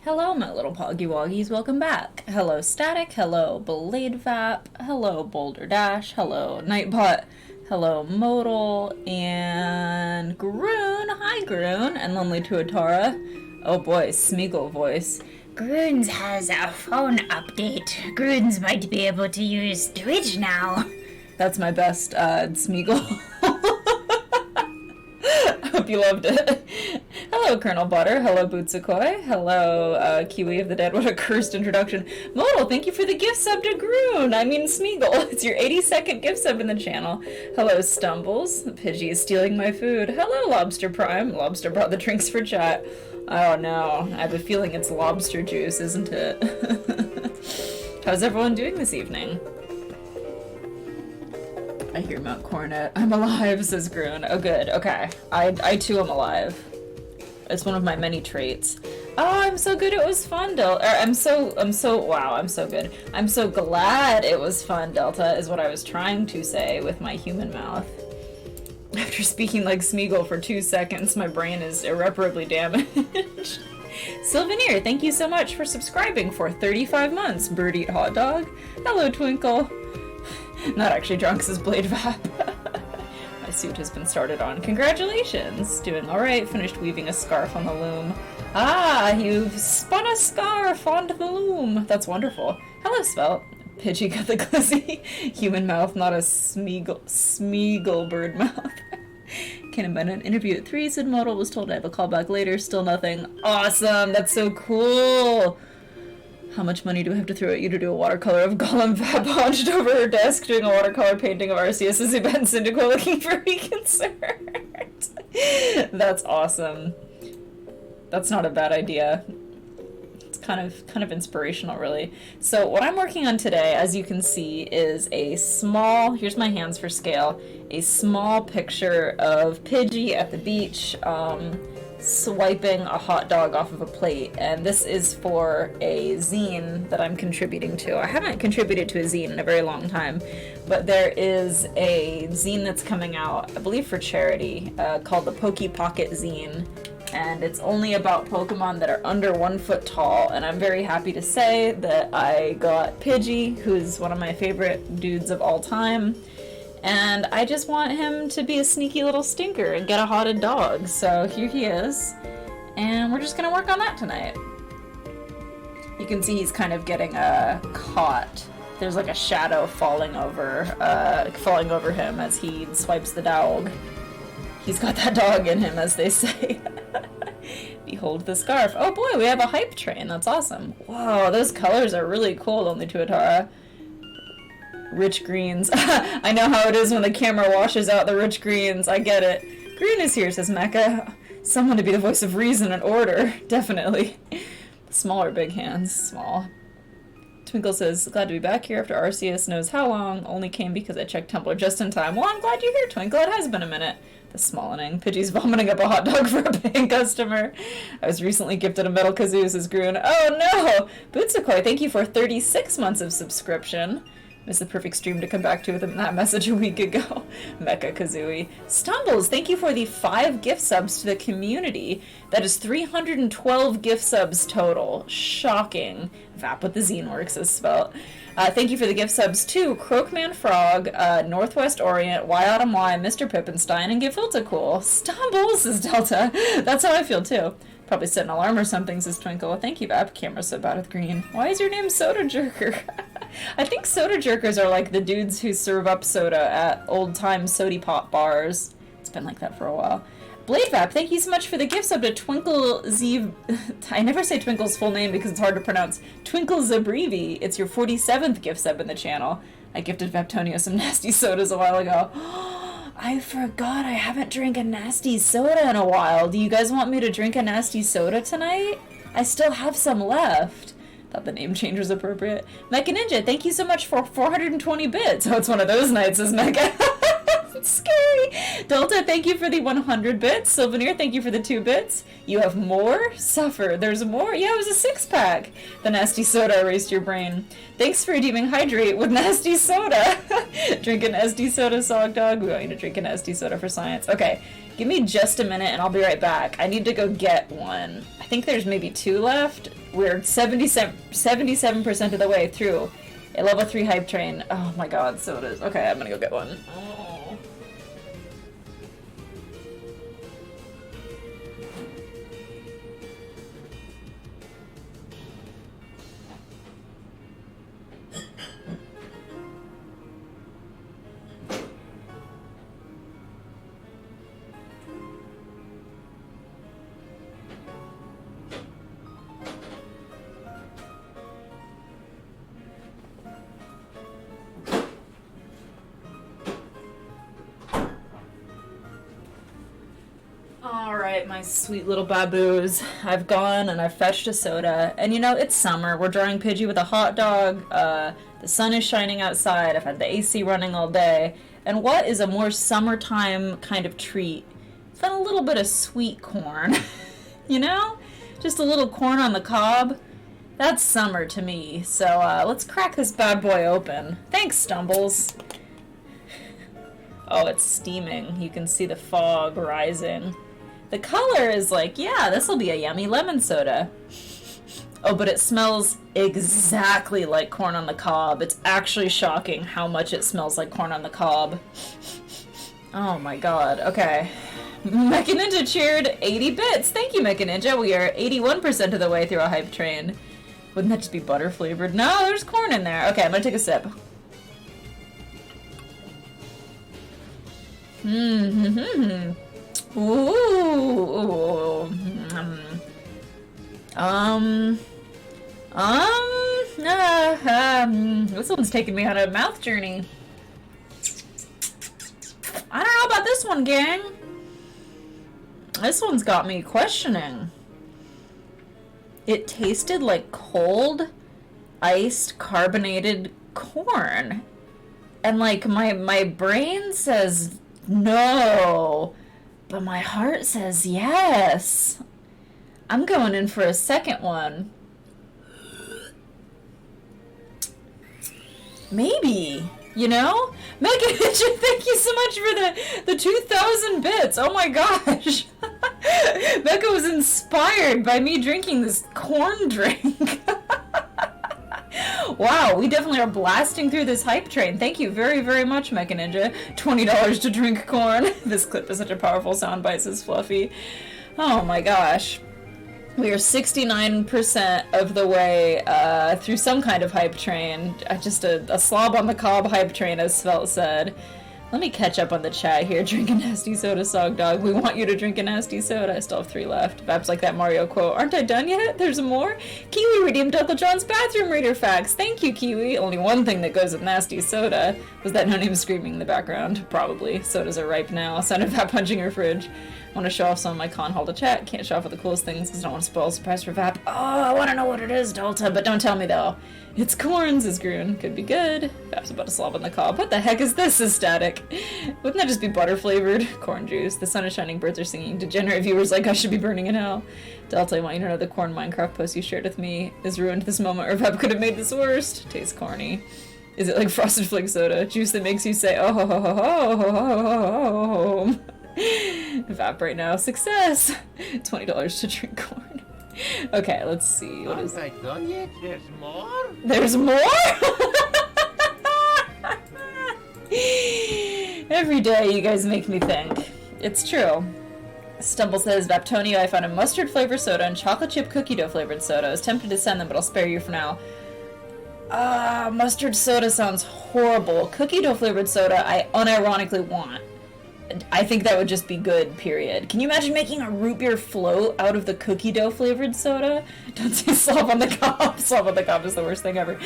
Hello, my little Poggy Woggies, welcome back. Hello, Static. Hello, Blade Vap. Hello, Boulder Dash. Hello, Nightbot. Hello, Modal. And Groon. Hi, Groon. And Lonely Tuatara. Oh boy, Smeagol voice. Groons has a phone update. Groons might be able to use Twitch now. That's my best Smeagol. I hope you loved it. Hello, Colonel Butter. Hello, Bootsakoi. Hello, Kiwi of the Dead. What a cursed introduction. Modal, thank you for the gift sub to Groon. I mean, Smeagol. It's your 82nd gift sub in the channel. Hello, Stumbles. Pidgey is stealing my food. Hello, Lobster Prime. Lobster brought the drinks for chat. Oh no, I have a feeling it's lobster juice, isn't it? How's everyone doing this evening? I hear Mount Cornet. I'm alive, says Groon. Oh good, okay. I too am alive. It's one of my many traits. Oh, I'm so good, it was fun, Delta. I'm so good. I'm so glad it was fun, Delta, is what I was trying to say with my human mouth. After speaking like Smeagol for 2 seconds, my brain is irreparably damaged. Sylvaneer, thank you so much for subscribing for 35 months. Bird Eat Hot Dog. Hello, Twinkle. Not actually drunk, says Blade Vap. My suit has been started on. Congratulations! Doing alright. Finished weaving a scarf on the loom. Ah, you've spun a scarf onto the loom. That's wonderful. Hello, Svelte. Pidgey got the glizzy. Human mouth, not a Smeagol bird mouth. Can invent an interview at 3, said Modal. Was told I have a callback later. Still nothing. Awesome! That's so cool! How much money do I have to throw at you to do a watercolor of Gollum Vap hunched over her desk doing a watercolor painting of Arceus' event Cyndaquil looking for reconcert? That's awesome. That's not a bad idea. It's kind of inspirational, really. So what I'm working on today, as you can see, is a small, here's my hands for scale, a small picture of Pidgey at the beach, swiping a hot dog off of a plate, and this is for a zine that I'm contributing to. I haven't contributed to a zine in a very long time, but there is a zine that's coming out, I believe for charity, called the Poke Pocket Zine, and it's only about Pokemon that are under 1 foot tall, and I'm very happy to say that I got Pidgey, who's one of my favorite dudes of all time, and I just want him to be a sneaky little stinker and get a hotted dog. So here he is. And we're just gonna work on that tonight. You can see he's kind of getting caught. There's like a shadow falling over him as he swipes the dog. He's got that dog in him, as they say. Behold the scarf. Oh boy, we have a hype train. That's awesome. Whoa, those colors are really cool, Only Tuatara. Rich greens. I know how it is when the camera washes out the rich greens. I get it. Green is here, says Mecha. Someone to be the voice of reason and order. Definitely. Small or big hands? Small. Twinkle says, glad to be back here after Arceus knows how long. Only came because I checked Tumblr just in time. Well, I'm glad you're here, Twinkle. It has been a minute. The smallening. Pidgey's vomiting up a hot dog for a paying customer. I was recently gifted a metal kazoo, says Groon. Oh no! Bootsakoi, thank you for 36 months of subscription. It was the perfect stream to come back to with that message a week ago. Mecha Kazooie. Stumbles, thank you for the 5 gift subs to the community. That is 312 gift subs total. Shocking. Vap with the zine works as spelt. Thank you for the gift subs to Croakman Frog, Northwest Orient, Y Autumn Y, Mr. Pippenstein, and Gefilta Cool. Stumbles, says Delta. That's how I feel too. Probably set an alarm or something, says Twinkle. Thank you, Vap. Camera's so bad with green. Why is your name Soda Jerker? I think soda jerkers are like the dudes who serve up soda at old-time sody pop bars. It's been like that for a while. Blade Vap, thank you so much for the gift sub to Twinkle Z... I never say Twinkle's full name because it's hard to pronounce. Twinkle Zabrevi. It's your 47th gift sub in the channel. I gifted Vaptonio some nasty sodas a while ago. I forgot I haven't drank a nasty soda in a while. Do you guys want me to drink a nasty soda tonight? I still have some left. Thought the name change was appropriate. Mecha Ninja, thank you so much for 420 bits. Oh, it's one of those nights, says Mecha. It's scary. Delta, thank you for the 100 bits. Sylvaneer, thank you for the 2 bits. You have more? Suffer. There's more? Yeah, it was a 6-pack. The nasty soda erased your brain. Thanks for redeeming Hydrate with nasty soda. Drink an SD soda, Sog Dog. We want you to drink an SD soda for science. Okay, give me just a minute and I'll be right back. I need to go get one. I think there's maybe 2 left. We're 77% of the way through a level 3 hype train. Oh my god, sodas. Okay, I'm gonna go get one. Oh. Alright, my sweet little baboos. I've gone and I've fetched a soda. And you know, it's summer. We're drawing Pidgey with a hot dog. The sun is shining outside. I've had the AC running all day. And what is a more summertime kind of treat than a little bit of sweet corn? You know? Just a little corn on the cob. That's summer to me. So let's crack this bad boy open. Thanks, Stumbles. Oh, it's steaming. You can see the fog rising. The color is like, yeah, this will be a yummy lemon soda. Oh, but it smells exactly like corn on the cob. It's actually shocking how much it smells like corn on the cob. Oh my god. Okay. Mecha Ninja cheered 80 bits. Thank you, Mecha Ninja. We are 81% of the way through a hype train. Wouldn't that just be butter flavored? No, there's corn in there. Okay, I'm gonna take a sip. Ooh. This one's taking me on a mouth journey. I don't know about this one, gang. This one's got me questioning. It tasted like cold, iced, carbonated corn. And like my brain says no, but my heart says yes. I'm going in for a second one. Maybe, you know? Mecha Ninja, thank you so much for the 2,000 bits. Oh my gosh. Becca was inspired by me drinking this corn drink. Wow, we definitely are blasting through this hype train. Thank you very, very much, Mecha Ninja. $20 to drink corn. This clip is such a powerful soundbite, says Fluffy. Oh my gosh. We are 69% of the way through some kind of hype train. Just a slob on the cob hype train, as Svelte said. Let me catch up on the chat here. Drink a nasty soda, Sog Dog. We want you to drink a nasty soda. I still have 3 left. Babs like that Mario quote. Aren't I done yet? There's more? Kiwi redeemed Uncle John's bathroom reader facts. Thank you, Kiwi. Only one thing that goes with nasty soda was that no name screaming in the background. Probably. Sodas are ripe now. Sound of that punching your fridge. I want to show off some of my con hall to chat. Can't show off all the coolest things because I don't want to spoil a surprise for Vap. Oh, I want to know what it is, Delta, but don't tell me though. It's corn, says Groon. Could be good. Vap's about to slob on the cob. What the heck is this? Is static. Wouldn't that just be butter flavored? Corn juice. The sun is shining, birds are singing. Degenerate viewers like I should be burning in hell. Delta, I want you to know the corn Minecraft post you shared with me is ruined this moment, or Vap could have made this worst. Tastes corny. Is it like Frosted Flake soda? Juice that makes you say, oh ho ho ho ho ho ho ho ho. Vap right now. Success! $20 to drink corn. Okay, let's see. What is... Aren't I done yet? There's more? There's more? Every day you guys make me think. It's true. Stumble says, Vaptonio, I found a mustard flavored soda and chocolate chip cookie dough flavored soda. I was tempted to send them, but I'll spare you for now. Mustard soda sounds horrible. Cookie dough flavored soda I unironically want. I think that would just be good, period. Can you imagine making a root beer float out of the cookie dough flavored soda? Don't say slob on the cob. Slob on the cob is the worst thing ever.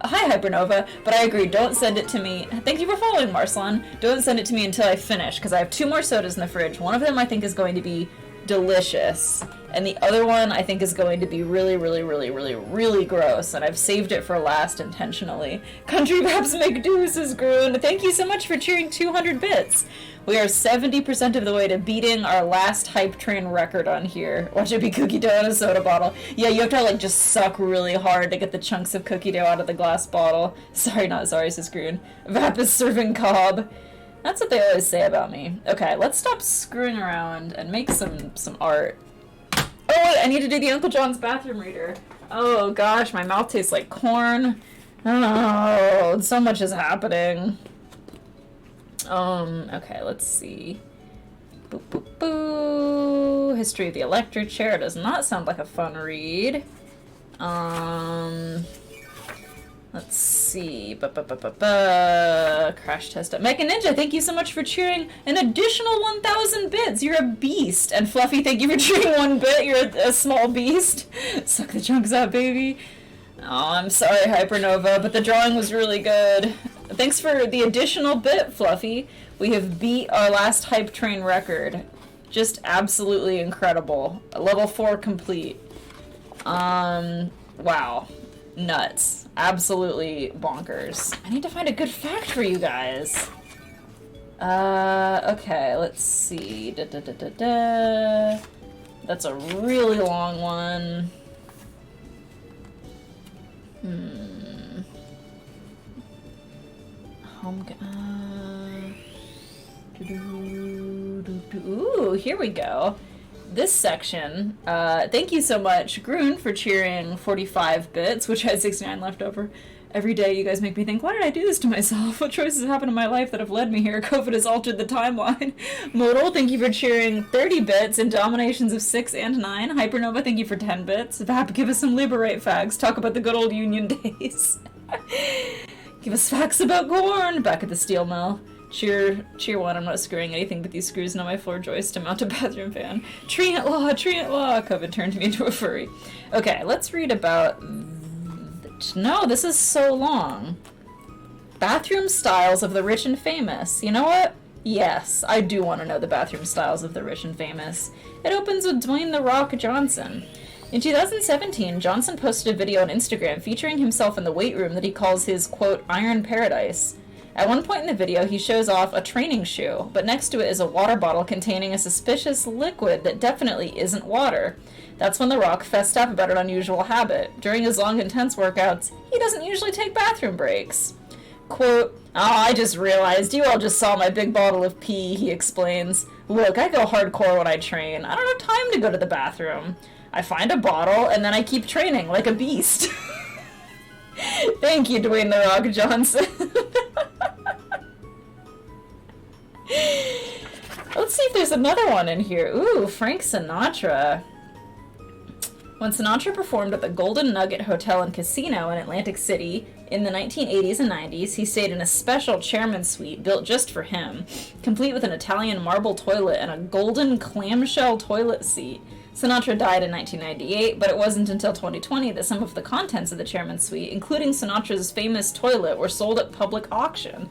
Hi, Hypernova, but I agree, don't send it to me. Thank you for following, Marcelon. Don't send it to me until I finish, because I have 2 more sodas in the fridge. One of them I think is going to be delicious, and the other one I think is going to be really, really, really, really, really gross, and I've saved it for last intentionally. Country Vaps make do, says Groon. Thank you so much for cheering 200 bits. We are 70% of the way to beating our last hype train record on here. Watch it be cookie dough in a soda bottle. Yeah, you have to like just suck really hard to get the chunks of cookie dough out of the glass bottle. Sorry, not sorry, says Groon. Vap is serving cob. That's what they always say about me. Okay, let's stop screwing around and make some art. Oh wait, I need to do the Uncle John's bathroom reader. Oh gosh, my mouth tastes like corn. Oh, so much is happening. Okay, let's see. Boo, boo, boo. History of the Electric Chair does not sound like a fun read. Let's see. Crash test. Mecha Ninja, thank you so much for cheering an additional 1,000 bits. You're a beast. And Fluffy, thank you for cheering 1 bit. You're a small beast. Suck the chunks out, baby. Oh, I'm sorry, Hypernova, but the drawing was really good. Thanks for the additional bit, Fluffy. We have beat our last Hype Train record. Just absolutely incredible. Level 4 complete. Wow. Nuts. Absolutely bonkers. I need to find a good fact for you guys. Okay, let's see. That's a really long one. Ooh, here we go. This section, thank you so much, Groon, for cheering 45 bits, which had 69 left over. Every day you guys make me think, why did I do this to myself? What choices have happened in my life that have led me here? COVID has altered the timeline. Modal, thank you for cheering 30 bits in dominations of 6 and 9. Hypernova, thank you for 10 bits. Vap, give us some Liberate facts. Talk about the good old Union days. Give us facts about corn. Back at the steel mill. Cheer 1, I'm not screwing anything but these screws on my floor joist to mount a bathroom fan. Treant law, COVID turned me into a furry. Okay, let's read about... No, this is so long. Bathroom styles of the rich and famous. You know what? Yes, I do want to know the bathroom styles of the rich and famous. It opens with Dwayne "The Rock" Johnson. In 2017, Johnson posted a video on Instagram featuring himself in the weight room that he calls his, quote, Iron Paradise. At one point in the video, he shows off a training shoe, but next to it is a water bottle containing a suspicious liquid that definitely isn't water. That's when The Rock fessed up about an unusual habit. During his long, intense workouts, he doesn't usually take bathroom breaks. Quote, I just realized you all just saw my big bottle of pee, he explains. Look, I go hardcore when I train. I don't have time to go to the bathroom. I find a bottle, and then I keep training like a beast. Thank you, Dwayne "The Rock" Johnson. Let's see if there's another one in here. Ooh, Frank Sinatra. When Sinatra performed at the Golden Nugget Hotel and Casino in Atlantic City in the 1980s and 90s, he stayed in a special chairman's suite built just for him, complete with an Italian marble toilet and a golden clamshell toilet seat. Sinatra died in 1998, but it wasn't until 2020 that some of the contents of the chairman's suite, including Sinatra's famous toilet, were sold at public auction.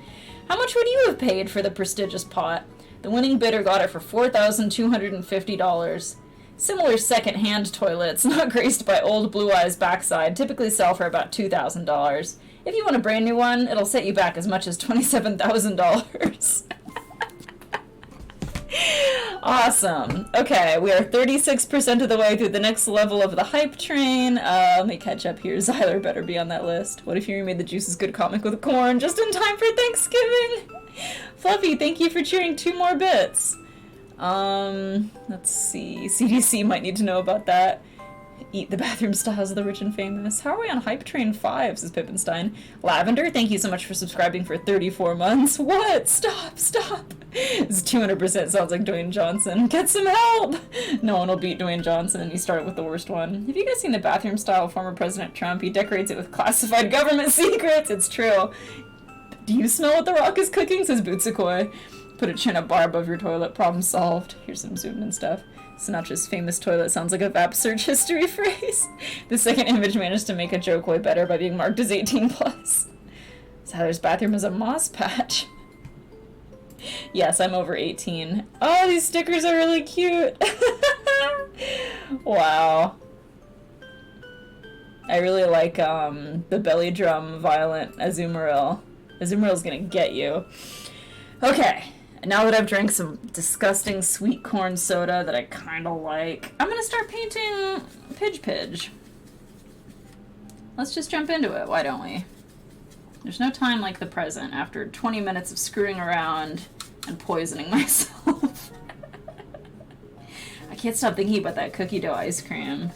How much would you have paid for the prestigious pot? The winning bidder got it for $4,250. Similar second-hand toilets, not graced by old Blue Eye's backside, typically sell for about $2,000. If you want a brand new one, it'll set you back as much as $27,000. Awesome. Okay, we are 36% of the way through the next level of the hype train. Let me catch up here. Xyler better be on that list. What if you remade the Juice is Good comic with corn just in time for Thanksgiving? Fluffy, thank you for cheering 2 more bits. Let's see. CDC might need to know about that. Eat the bathroom styles of the rich and famous. How are we on Hype Train 5, says Pippenstein. Lavender, thank you so much for subscribing for 34 months. What? Stop. This 200% sounds like Dwayne Johnson. Get some help! No one will beat Dwayne Johnson. You started with the worst one. Have you guys seen the bathroom style of former President Trump? He decorates it with classified government secrets. It's true. Do you smell what The Rock is cooking, says Bootsakoi. Put a chin up bar above your toilet. Problem solved. Here's some zoomed in stuff. Sinatra's famous toilet sounds like a VAP search history phrase. The second image managed to make a joke way better by being marked as 18+. Tyler's bathroom is a moss patch. Yes, I'm over 18. Oh, these stickers are really cute. Wow. I really like the belly drum violent Azumarill. Azumarill's gonna get you. Okay. Now that I've drank some disgusting sweet corn soda that I kind of like, I'm going to start painting Pidge. Let's just jump into it, why don't we? There's no time like the present after 20 minutes of screwing around and poisoning myself. I can't stop thinking about that cookie dough ice cream.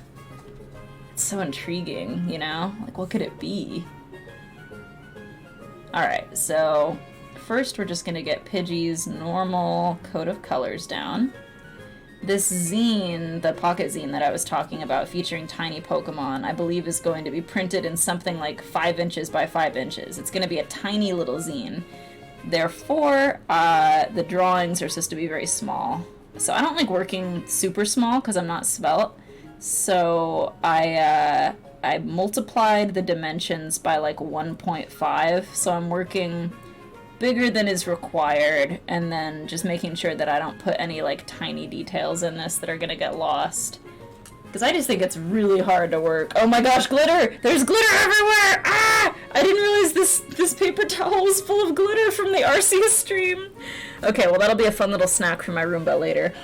It's so intriguing, you know? Like, what could it be? Alright, so first we're just gonna get Pidgey's normal coat of colors down. This zine, the pocket zine that I was talking about featuring tiny Pokemon, I believe is going to be printed in something like 5 inches by 5 inches. It's going to be a tiny little zine. Therefore, the drawings are supposed to be very small. So I don't like working super small because I'm not svelte. So I multiplied the dimensions by like 1.5. So I'm working bigger than is required, and then just making sure that I don't put any like tiny details in this that are gonna get lost. Because I just think it's really hard to work. Oh my gosh, glitter! There's glitter everywhere! Ah! I didn't realize this paper towel was full of glitter from the Arceus stream. Okay, well that'll be a fun little snack for my Roomba later.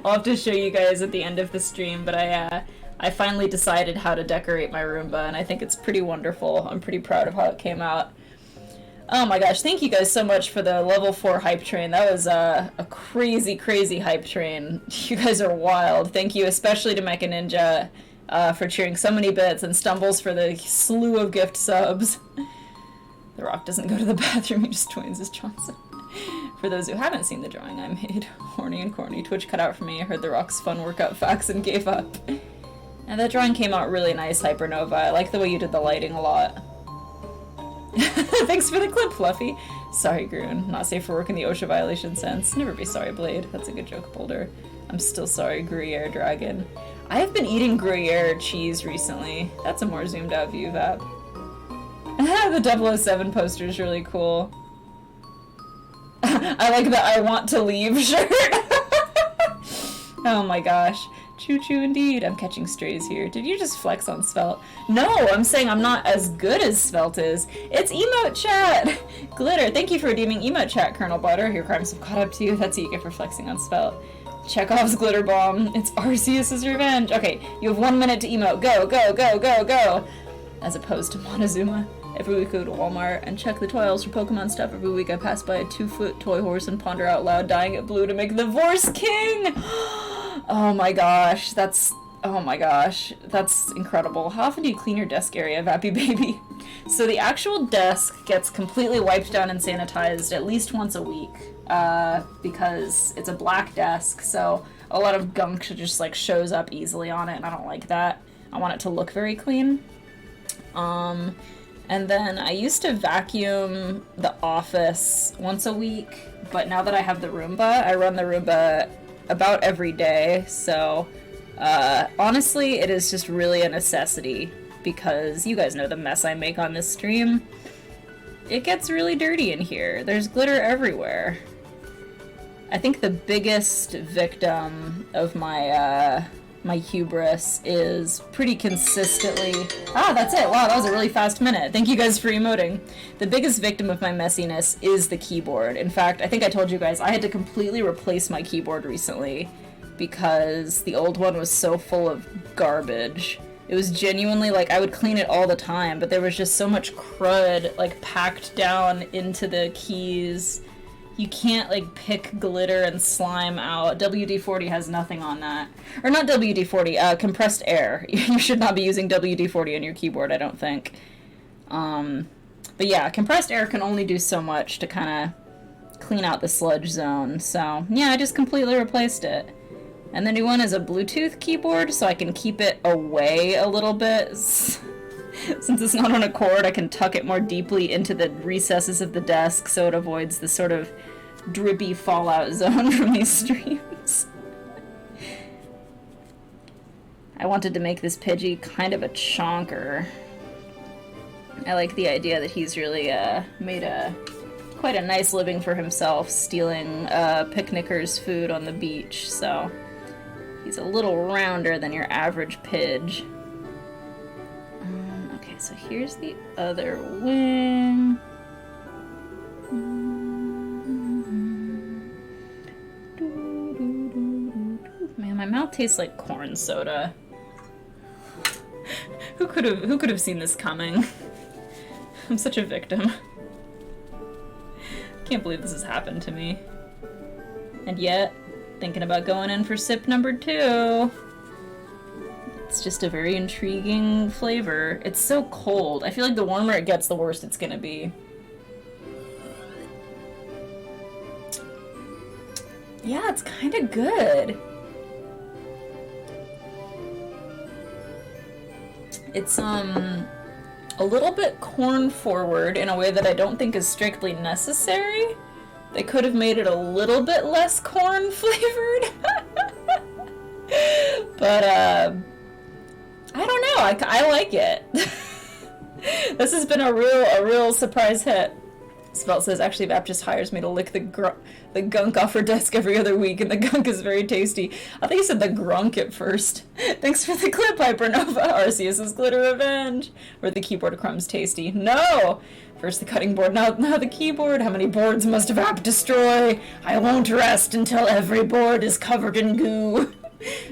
I'll have to show you guys at the end of the stream, but I finally decided how to decorate my Roomba, and I think it's pretty wonderful. I'm pretty proud of how it came out. Oh my gosh, thank you guys so much for the level 4 hype train. That was a crazy, crazy hype train. You guys are wild. Thank you especially to Mecha Ninja for cheering so many bits, and Stumbles for the slew of gift subs. The Rock doesn't go to the bathroom, he just joins his Johnson. For those who haven't seen the drawing I made, horny and corny, Twitch cut out for me. I heard The Rock's fun workout facts and gave up. And that drawing came out really nice, Hypernova. I like the way you did the lighting a lot. Thanks for the clip, Fluffy. Sorry, Groon. Not safe for work in the OSHA violation sense. Never be sorry, Blade. That's a good joke, Boulder. I'm still sorry, Gruyere Dragon. I have been eating Gruyere cheese recently. That's a more zoomed out view, Vap. The 007 poster is really cool. I like the I want to leave shirt. Oh my gosh. Choo choo indeed. I'm catching strays here. Did you just flex on Svelte? No, I'm saying I'm not as good as Svelte is. It's emote chat! Glitter, thank you for redeeming emote chat, Colonel Butter. Your crimes have caught up to you. That's what you get for flexing on Svelte. Chekhov's glitter bomb. It's Arceus' revenge. Okay, you have 1 minute to emote. Go, go, go, go, go! As opposed to Montezuma. Every week I go to Walmart and check the toy aisles for Pokemon stuff. Every week I pass by a 2-foot toy horse and ponder out loud, dyeing it blue to make the Vorse King! Oh my gosh, that's incredible. How often do you clean your desk area, Vappy Baby? So the actual desk gets completely wiped down and sanitized at least once a week, because it's a black desk, so a lot of gunk just like shows up easily on it, and I don't like that. I want it to look very clean. And then I used to vacuum the office once a week, but now that I have the Roomba, I run the Roomba about every day, so honestly, it is just really a necessity, because you guys know the mess I make on this stream. It gets really dirty in here. There's glitter everywhere. I think the biggest victim of my my hubris is pretty consistently... Ah, that's it! Wow, that was a really fast minute. Thank you guys for emoting. The biggest victim of my messiness is the keyboard. In fact, I think I told you guys, I had to completely replace my keyboard recently because the old one was so full of garbage. It was genuinely, like, I would clean it all the time, but there was just so much crud, like, packed down into the keys. You can't, like, pick glitter and slime out. WD-40 has nothing on that. Or not WD-40, compressed air. You should not be using WD-40 on your keyboard, I don't think. But yeah, compressed air can only do so much to kind of clean out the sludge zone. So, yeah, I just completely replaced it. And the new one is a Bluetooth keyboard, so I can keep it away a little bit. Since it's not on a cord, I can tuck it more deeply into the recesses of the desk so it avoids the sort of drippy fallout zone from these streams. I wanted to make this Pidgey kind of a chonker. I like the idea that he's really made quite a nice living for himself, stealing picnickers' food on the beach, so he's a little rounder than your average Pidge. Okay, so here's the other wing. Man, my mouth tastes like corn soda. Who could have seen this coming? I'm such a victim. Can't believe this has happened to me. And yet, Thinking about going in for sip number 2. It's just a very intriguing flavor. It's so cold. I feel like the warmer it gets, the worse it's gonna be. Yeah, it's kind of good. It's, a little bit corn forward in a way that I don't think is strictly necessary. They could have made it a little bit less corn flavored. But, I don't know. I like it. This has been a real surprise hit. Spelt says, actually, Vap just hires me to lick the gunk off her desk every other week, and the gunk is very tasty. I think you said the grunk at first. Thanks for the clip, Hypernova. Arceus's Glitter Revenge. Or the keyboard crumbs tasty. No! First the cutting board, now the keyboard. How many boards must Vap destroy? I won't rest until every board is covered in goo.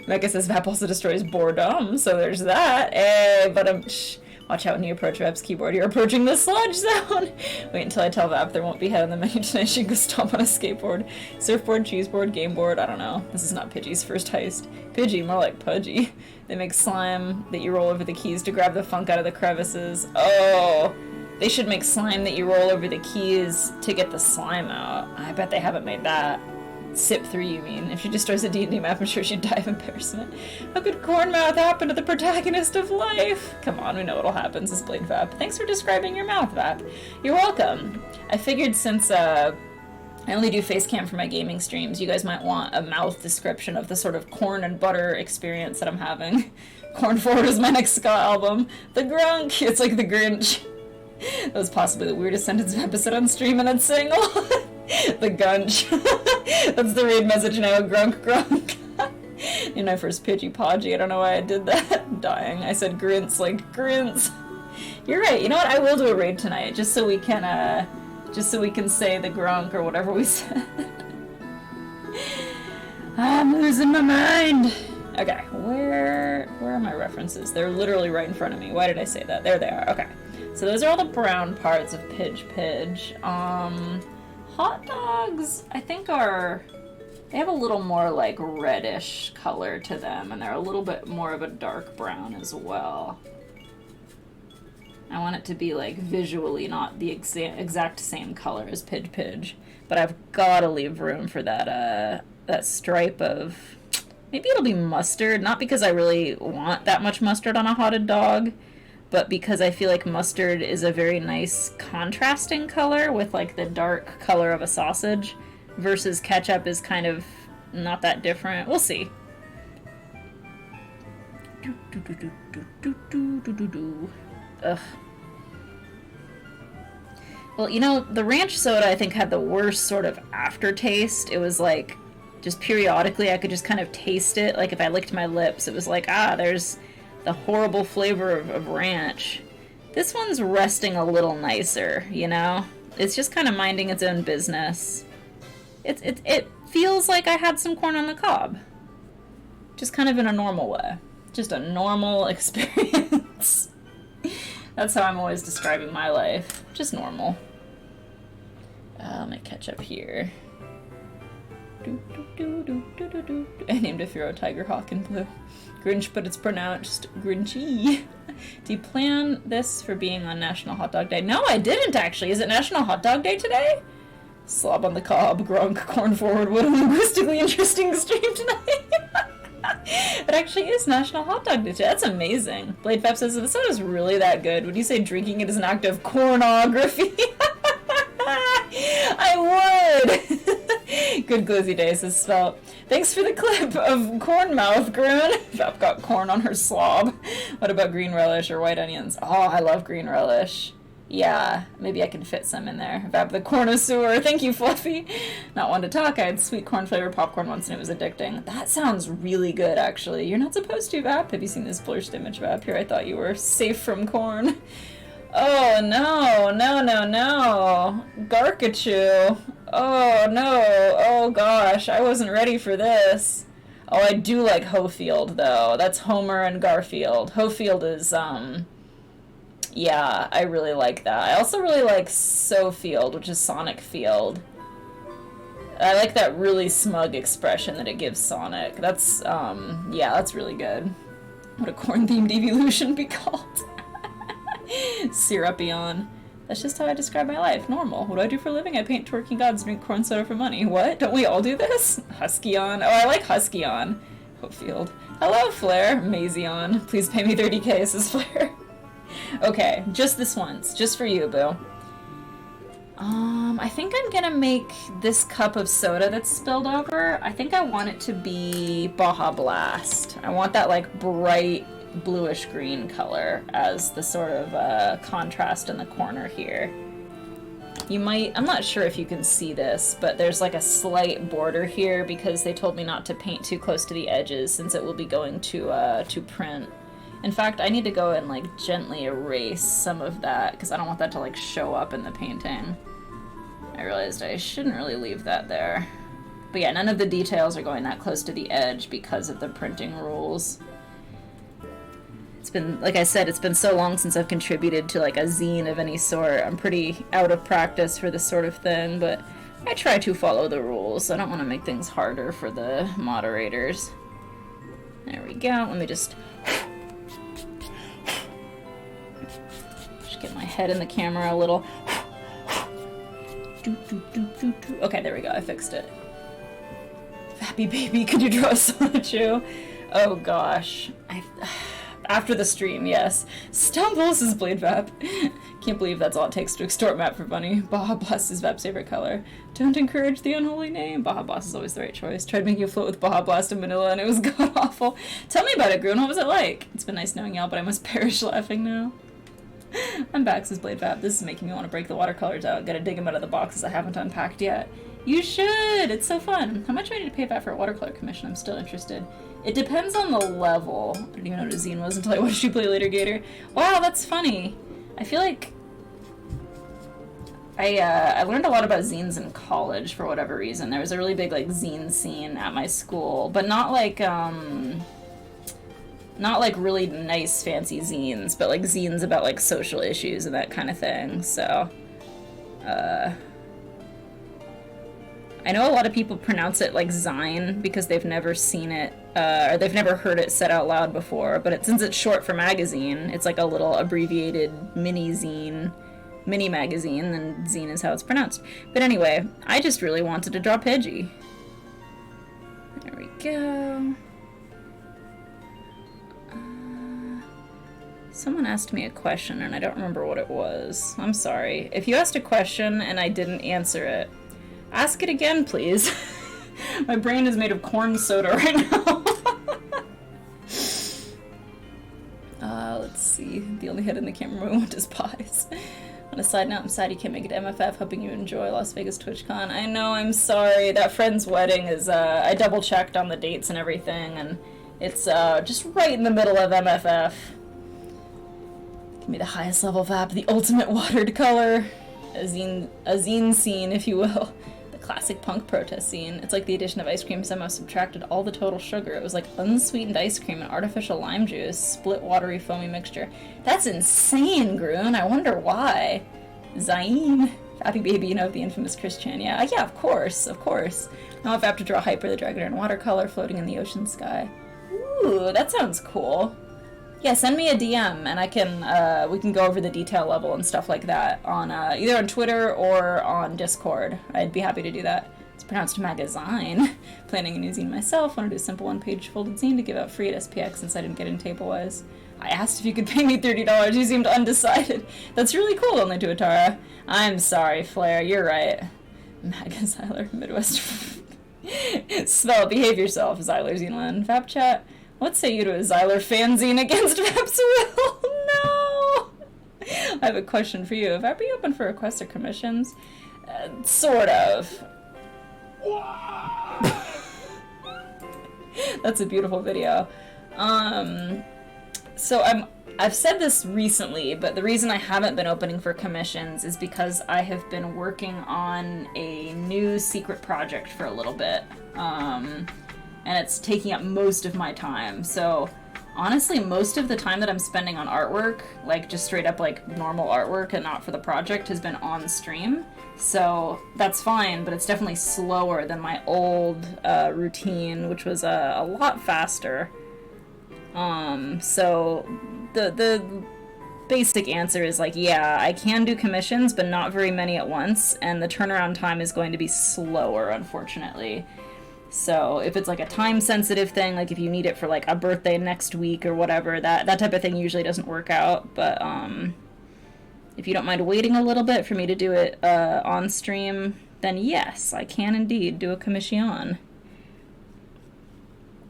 Mecha says Vap also destroys boredom, so there's that. But shh. Watch out when you approach Vap's keyboard. You're approaching the sludge zone! Wait until I tell Vap there won't be head on the menu tonight. She can go stomp on a skateboard. Surfboard, cheeseboard, game board, I don't know. This is not Pidgey's first heist. Pidgey, more like Pudgy. They make slime that you roll over the keys to grab the funk out of the crevices. Oh! They should make slime that you roll over the keys to get the slime out. I bet they haven't made that. Sip 3, you mean. If she destroys a D&D map, I'm sure she'd die of embarrassment. How could Cornmouth happen to the protagonist of life? Come on, we know what'll happen, says Blade Vap. Thanks for describing your mouth, Vap. You're welcome. I figured since, I only do face cam for my gaming streams, you guys might want a mouth description of the sort of corn and butter experience that I'm having. Corn Forward is my next ska album. The Grunk! It's like the Grinch. That was possibly the weirdest sentence of episode on stream and then single. The Gunch. That's the raid message now. Grunk, grunk. In my first Pidgey Podgy, I don't know why I did that. I'm dying. I said grints like grints. You're right. You know what? I will do a raid tonight, just so we can say the grunk or whatever we said. I'm losing my mind. Okay, where are my references? They're literally right in front of me. Why did I say that? There they are. Okay. So those are all the brown parts of Pidge. Hot dogs, I think they have a little more like reddish color to them, and they're a little bit more of a dark brown as well. I want it to be like visually not the exact same color as Pidge, but I've gotta leave room for that stripe of, maybe it'll be mustard, not because I really want that much mustard on a hotted dog, but because I feel like mustard is a very nice contrasting color with like the dark color of a sausage, versus ketchup is kind of not that different. We'll see. Ugh. Well, you know, the ranch soda I think had the worst sort of aftertaste. It was like, just periodically I could just kind of taste it. Like if I licked my lips, it was like, there's the horrible flavor of ranch. This one's resting a little nicer, you know? It's just kind of minding its own business. It feels like I had some corn on the cob. Just kind of in a normal way. Just a normal experience. That's how I'm always describing my life. Just normal. I'll make ketchup here. I named a Firo Tiger Hawk in blue. Grinch, but it's pronounced Grinchy. Do you plan this for being on National Hot Dog Day? No, I didn't actually. Is it National Hot Dog Day today? Slob on the cob, grunk, corn forward. What a linguistically interesting stream tonight. It actually is National Hot Dog Day today. That's amazing. Blade Fab says, if the soda's really that good, would you say drinking it is an act of cornography? I would! Good glizzy day, says Spelt. Thanks for the clip of corn mouth, Groon. I've got corn on her slob. What about green relish or white onions? Oh, I love green relish. Yeah, maybe I can fit some in there. Vap the connoisseur. Thank you, Fluffy. Not one to talk. I had sweet corn flavored popcorn once and it was addicting. That sounds really good, actually. You're not supposed to, Vap. Have you seen this blurred image, Vap? Here, I thought you were safe from corn. Oh, no. Garkachu. Oh, no. Oh, gosh. I wasn't ready for this. Oh, I do like Hofield, though. That's Homer and Garfield. Hofield is, yeah, I really like that. I also really like Sofield, which is Sonic Field. I like that really smug expression that it gives Sonic. That's, yeah, that's really good. Would a corn-themed evolution be called? Syrupion. That's just how I describe my life. Normal. What do I do for a living? I paint twerking gods and drink corn soda for money. What? Don't we all do this? Huskyon. Oh, I like Huskyon. Hopefield. Hello, Flare. Mazion. Please pay me 30k, says Flare. Okay, just this once. Just for you, boo. I think I'm gonna make this cup of soda that's spilled over. I think I want it to be Baja Blast. I want that, like, bright bluish green color as the sort of contrast in the corner here. You might, I'm not sure if you can see this, but there's like a slight border here because they told me not to paint too close to the edges since it will be going to print. In fact, I need to go and like gently erase some of that because I don't want that to like show up in the painting. I realized I shouldn't really leave that there. But yeah, none of the details are going that close to the edge because of the printing rules. It's been, like I said, it's been so long since I've contributed to like a zine of any sort. I'm pretty out of practice for this sort of thing, but I try to follow the rules. I don't want to make things harder for the moderators. There we go. Let me just get my head in the camera a little. Okay, there we go. I fixed it. Happy baby, could you draw a Sonichu? Oh gosh. After the stream, yes. Stumbles is Blade Vap. Can't believe that's all it takes to extort Map for money. Baja Blast is Vap's favorite color. Don't encourage the unholy name. Baja Blast is always the right choice. Tried making a float with Baja Blast in Manila and it was god-awful. Tell me about it, Grun. What was it like? It's been nice knowing y'all, but I must perish laughing now. I'm back, says Blade Vap. This is making me want to break the watercolors out. Gotta dig them out of the boxes I haven't unpacked yet. You should! It's so fun. How much do I need to pay back for a watercolor commission? I'm still interested. It depends on the level. I didn't even know what a zine was until I watched you play later, Gator. Wow, that's funny. I feel like I learned a lot about zines in college for whatever reason. There was a really big like zine scene at my school, but not like really nice fancy zines, but like zines about like social issues and that kind of thing. So I know a lot of people pronounce it like Zine because they've never seen it, or they've never heard it said out loud before, but since it's short for magazine, it's like a little abbreviated mini zine, mini magazine, and zine is how it's pronounced. But anyway, I just really wanted to draw Pidgey. There we go. Someone asked me a question and I don't remember what it was. I'm sorry. If you asked a question and I didn't answer it, ask it again, please. My brain is made of corn soda right now. Let's see. The only head in the camera we want is pies. On a side note, I'm sad you can't make it to MFF. Hoping you enjoy Las Vegas TwitchCon. I know, I'm sorry. That friend's wedding is, I double-checked on the dates and everything, and it's, just right in the middle of MFF. Give me the highest level VAP, the ultimate watered color. A zine scene, if you will. The classic punk protest scene. It's like the addition of ice cream somehow subtracted all the total sugar. It was like unsweetened ice cream and artificial lime juice, split watery foamy mixture. That's insane, Grun. I wonder why. Zayn. Happy baby, you know the infamous Chris Chan. Yeah, of course, of course. Now if I have to draw Hyper the Dragon in watercolor floating in the ocean sky. Ooh, that sounds cool. Yeah, send me a DM and I can, we can go over the detail level and stuff like that on, either on Twitter or on Discord. I'd be happy to do that. It's pronounced magazine. Planning a new zine myself. Want to do a simple one-page folded zine to give out free at SPX since I didn't get in table-wise. I asked if you could pay me $30. You seemed undecided. That's really cool, only to Atara. I'm sorry, Flare. You're right. Magaziler, Midwest. Spell, behave yourself, Zyler Zealand. Vap chat. What say you to a Zyler fanzine against Vap's will? No! I have a question for you. Vap, are you open for requests or commissions? Sort of. That's a beautiful video. So I've said this recently, but the reason I haven't been opening for commissions is because I have been working on a new secret project for a little bit. And it's taking up most of my time. So Honestly, most of the time that I'm spending on artwork, like just straight up like normal artwork and not for the project, has been on stream. So that's fine, but it's definitely slower than my old routine, which was a lot faster. So the basic answer is like, yeah, I can do commissions, but not very many at once, and the turnaround time is going to be slower, unfortunately. So if it's like a time-sensitive thing, like if you need it for like a birthday next week or whatever, that type of thing usually doesn't work out. But if you don't mind waiting a little bit for me to do it on stream, then yes, I can indeed do a commission.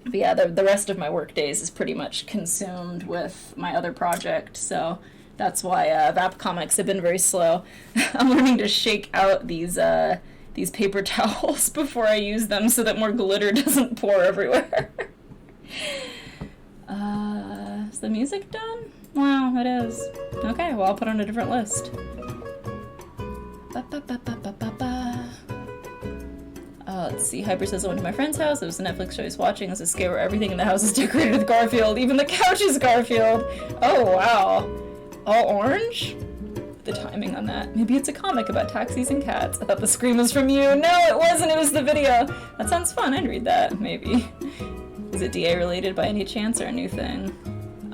But yeah, the rest of my work days is pretty much consumed with my other project, so that's why VAP comics have been very slow. I'm learning to shake out these paper towels before I use them so that more glitter doesn't pour everywhere. Is the music done? Wow, it is. Okay, well, I'll put it on a different list. Let's see, Hyper says I went to my friend's house. It was the Netflix show he's watching. It was a scare where everything in the house is decorated with Garfield. Even the couch is Garfield. Oh, wow. All orange? The timing on that. Maybe it's a comic about taxis and cats. I thought the scream was from you. No, it wasn't. It was the video. That sounds fun. I'd read that, maybe. Is it DA related by any chance or a new thing?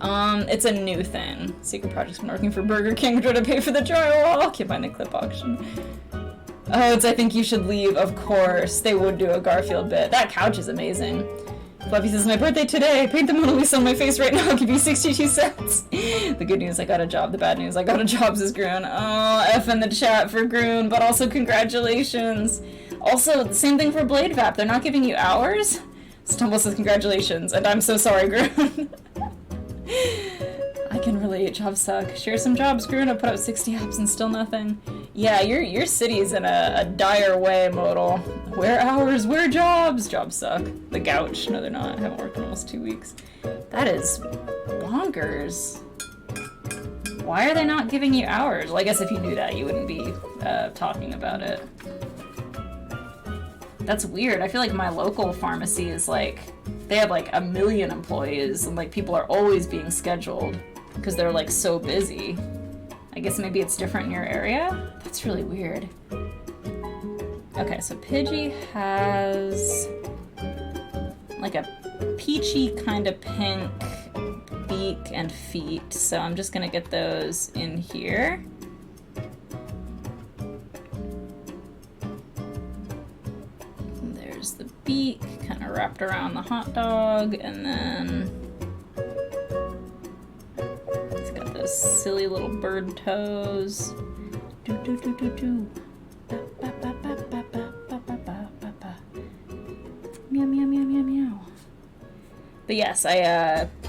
It's a new thing. Secret Project's been working for Burger King to pay for the drywall. Can't find the clip auction. Oh, it's I Think You Should Leave. Of course. They would do a Garfield bit. That couch is amazing. Fluffy says, my birthday today. Paint the Mona Lisa on my face right now. I'll give you 62 cents. The good news, I got a job. The bad news, I got a job, says Groon. Oh, F in the chat for Groon, but also congratulations. Also, the same thing for Blade Vap. They're not giving you hours? Stumble says congratulations, and I'm so sorry, Groon. I can relate. Jobs suck. Share some jobs, Groon. I put out 60 apps and still nothing. Yeah, your city's in a dire way, Modal. Where hours? Where jobs? Jobs suck. The gouch. No, they're not. I haven't worked in almost 2 weeks. That is bonkers. Why are they not giving you hours? Well, I guess if you knew that, you wouldn't be talking about it. That's weird. I feel like my local pharmacy is like, they have like 1 million employees and like people are always being scheduled because they're like so busy. I guess maybe it's different in your area? That's really weird. Okay, so Pidgey has like a peachy kind of pink beak and feet, so I'm just gonna get those in here. And there's the beak kind of wrapped around the hot dog, and then it's got those silly little bird toes. Do do do do do. Ba, ba, ba, ba, ba, ba, ba, ba, ba, ba. Meow meow meow meow meow. But yes,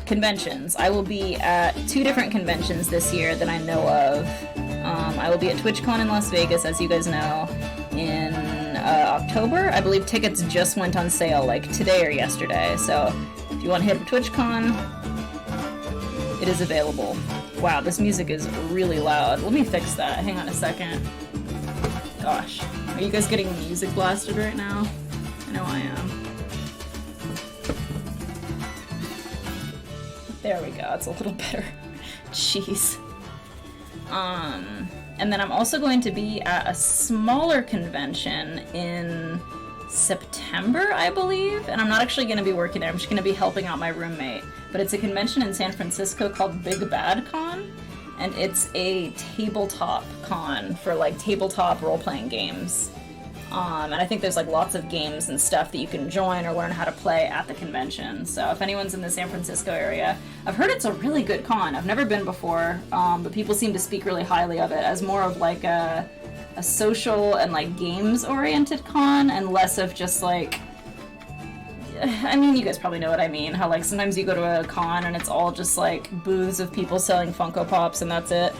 conventions. I will be at 2 different conventions this year that I know of. I will be at TwitchCon in Las Vegas, as you guys know, in October. I believe tickets just went on sale like today or yesterday, so if you want to hit up TwitchCon, it is available. Wow, this music is really loud. Let me fix that. Hang on a second. Gosh, are you guys getting music blasted right now? I know I am. There we go, it's a little better. Jeez. And then I'm also going to be at a smaller convention in September, I believe, and I'm not actually going to be working there. I'm just going to be helping out my roommate. But it's a convention in San Francisco called Big Bad Con, and it's a tabletop con for like tabletop role-playing games. And I think there's like lots of games and stuff that you can join or learn how to play at the convention. So if anyone's in the San Francisco area, I've heard it's a really good con. I've never been before, but people seem to speak really highly of it as more of like a social and like games oriented con and less of just like, I mean, you guys probably know what I mean, how like sometimes you go to a con and it's all just like booths of people selling Funko Pops and that's it.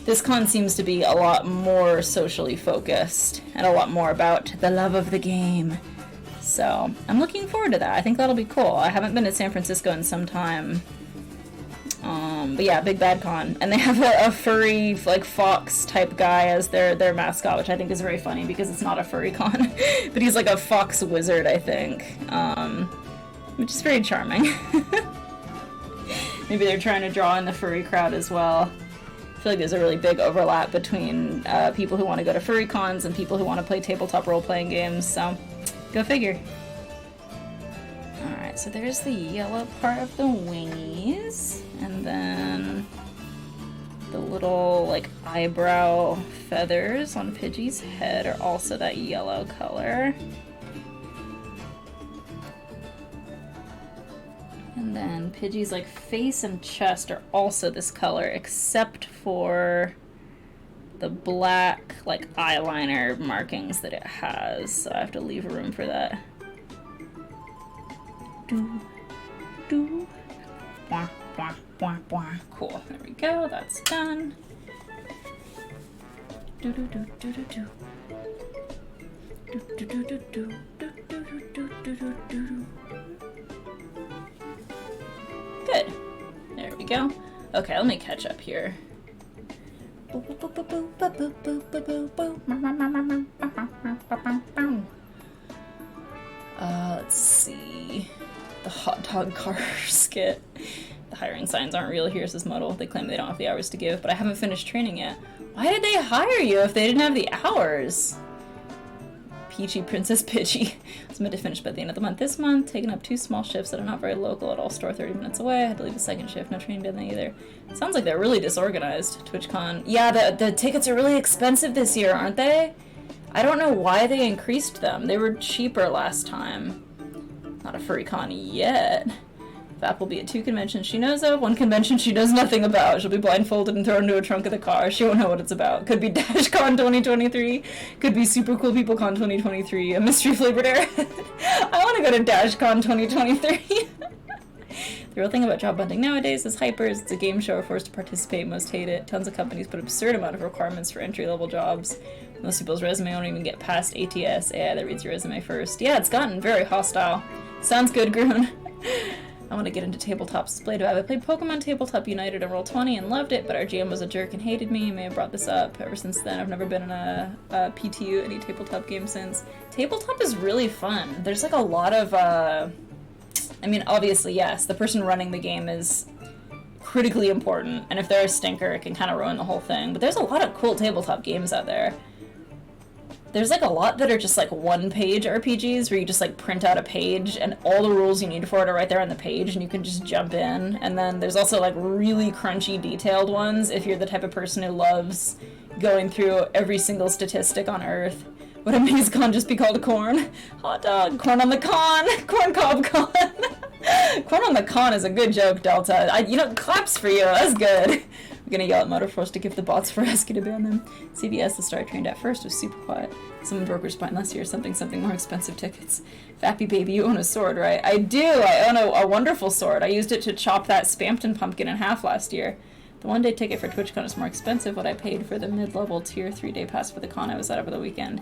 This con seems to be a lot more socially focused and a lot more about the love of the game. So I'm looking forward to that. I think that'll be cool. I haven't been to San Francisco in some time. But yeah, Big Bad Con. And they have a furry, like, fox type guy as their mascot, which I think is very funny because it's not a furry con. But he's like a fox wizard, I think. Which is very charming. Maybe they're trying to draw in the furry crowd as well. I feel like there's a really big overlap between people who want to go to furry cons and people who want to play tabletop role-playing games, so go figure. Alright, so there's the yellow part of the wingies, and then the little, like, eyebrow feathers on Pidgey's head are also that yellow color. And then Pidgey's like face and chest are also this color, except for the black like eyeliner markings that it has. So I have to leave room for that. Do, do. Bwah, bwah, bwah, bwah. Cool. There we go. That's done. Do do do do do do. Do do do do do do do do do do do. Good. There we go. Okay, let me catch up here. Let's see. The hot dog car skit. The hiring signs aren't real. Here's this model. They claim they don't have the hours to give, but I haven't finished training yet. Why did they hire you if they didn't have the hours? Peachy Princess Pidgey. I was meant to finish by the end of the month this month, taking up 2 small shifts that are not very local at all, store 30 minutes away. I had to leave a second shift, no training done either. Sounds like they're really disorganized, TwitchCon. Yeah, the tickets are really expensive this year, aren't they? I don't know why they increased them. They were cheaper last time. Not a furry con yet. Vap will be at 2 conventions she knows of, 1 convention she knows nothing about. She'll be blindfolded and thrown into a trunk of the car. She won't know what it's about. Could be DashCon 2023. Could be Super Cool People Con 2023. A mystery flavored air. I want to go to DashCon 2023. The real thing about job hunting nowadays is hypers. It's a game show we're forced to participate. Most hate it. Tons of companies put absurd amount of requirements for entry-level jobs. Most people's resume won't even get past ATS. AI that reads your resume first. Yeah, it's gotten very hostile. Sounds good, Groon. I want to get into tabletop display. I played Pokemon Tabletop United and Roll20 and loved it, but our GM was a jerk and hated me. May have brought this up. Ever since then, I've never been in a PTU, any tabletop game since. Tabletop is really fun. There's like a lot of, I mean, obviously, yes, the person running the game is critically important, and if they're a stinker, it can kind of ruin the whole thing. But there's a lot of cool tabletop games out there. There's like a lot that are just like one-page RPGs where you just like print out a page and all the rules you need for it are right there on the page and you can just jump in. And then there's also like really crunchy detailed ones if you're the type of person who loves going through every single statistic on Earth. Would a maze con just be called a corn? Hot dog. Corn on the con. Corn cob con. Corn on the con is a good joke, Delta. You know, claps for you. That's good. I'm gonna yell at Motorforce to give the bots for rescue to ban them. CVS, the star I trained at first, was super quiet. Someone broke her spine last year, something more expensive tickets. Vappy baby, you own a sword, right? I do! I own a wonderful sword. I used it to chop that Spampton pumpkin in half last year. The one-day ticket for TwitchCon is more expensive what I paid for the mid-level tier 3-day pass for the con I was at over the weekend.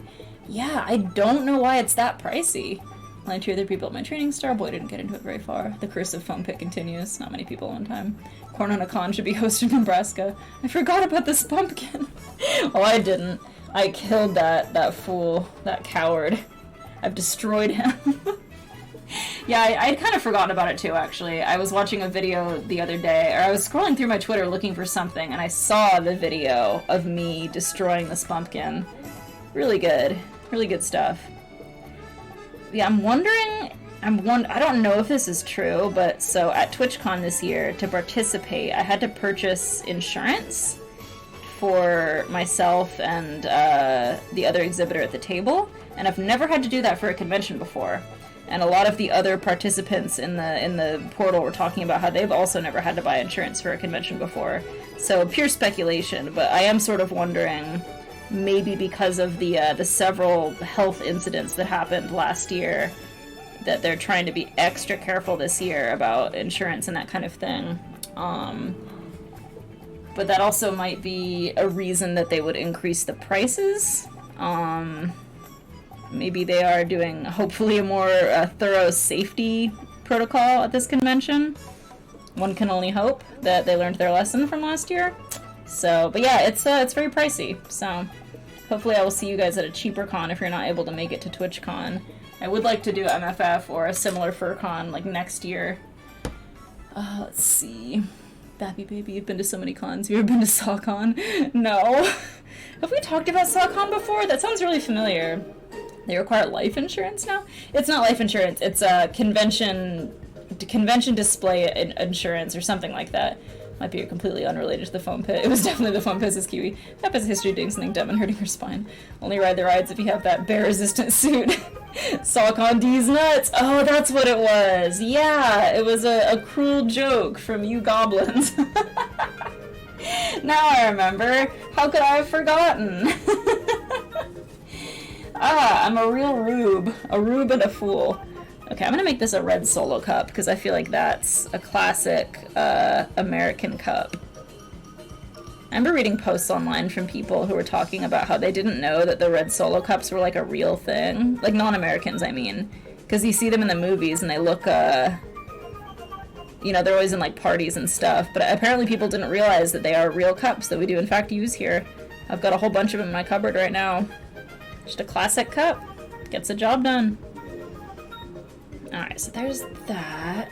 Yeah, I don't know why it's that pricey. Only 2 other people at my training star. Boy, didn't get into it very far. The curse of foam pit continues. Not many people at one time. Corn on a Con should be hosted in Nebraska. I forgot about this pumpkin. Oh, I didn't. I killed that fool, that coward. I've destroyed him. Yeah, I'd kind of forgotten about it too, actually. I was watching a video the other day, or I was scrolling through my Twitter looking for something, and I saw the video of me destroying this pumpkin. Really good. Really good stuff. Yeah, I'm wondering, I don't know if this is true, but so at TwitchCon this year, to participate, I had to purchase insurance for myself and the other exhibitor at the table, and I've never had to do that for a convention before. And a lot of the other participants in the portal were talking about how they've also never had to buy insurance for a convention before. So pure speculation, but I am sort of wondering, maybe because of the several health incidents that happened last year, that they're trying to be extra careful this year about insurance and that kind of thing. But that also might be a reason that they would increase the prices. Maybe they are doing, hopefully, a more thorough safety protocol at this convention. One can only hope that they learned their lesson from last year. So, but yeah, it's very pricey. So, hopefully I will see you guys at a cheaper con if you're not able to make it to TwitchCon. I would like to do MFF or a similar fur con like next year. Let's see. Bappy baby, you've been to so many cons. Have you ever been to SawCon? No. Have we talked about SawCon before? That sounds really familiar. They require life insurance now? It's not life insurance. It's a convention display insurance or something like that. Might be completely unrelated to the foam pit. It was definitely the foam pit, says Kiwi. That has a history of doing something dumb and hurting her spine. Only ride the rides if you have that bear-resistant suit. SawCon D's nuts! Oh, that's what it was! Yeah, it was a cruel joke from you goblins. Now I remember. How could I have forgotten? I'm a real rube. A rube and a fool. Okay, I'm gonna make this a red Solo cup because I feel like that's a classic American cup. I remember reading posts online from people who were talking about how they didn't know that the red Solo cups were like a real thing. Like non-Americans, I mean. Because you see them in the movies and they look, you know, they're always in like parties and stuff. But apparently people didn't realize that they are real cups that we do in fact use here. I've got a whole bunch of them in my cupboard right now. Just a classic cup. Gets the job done. Alright, so there's that.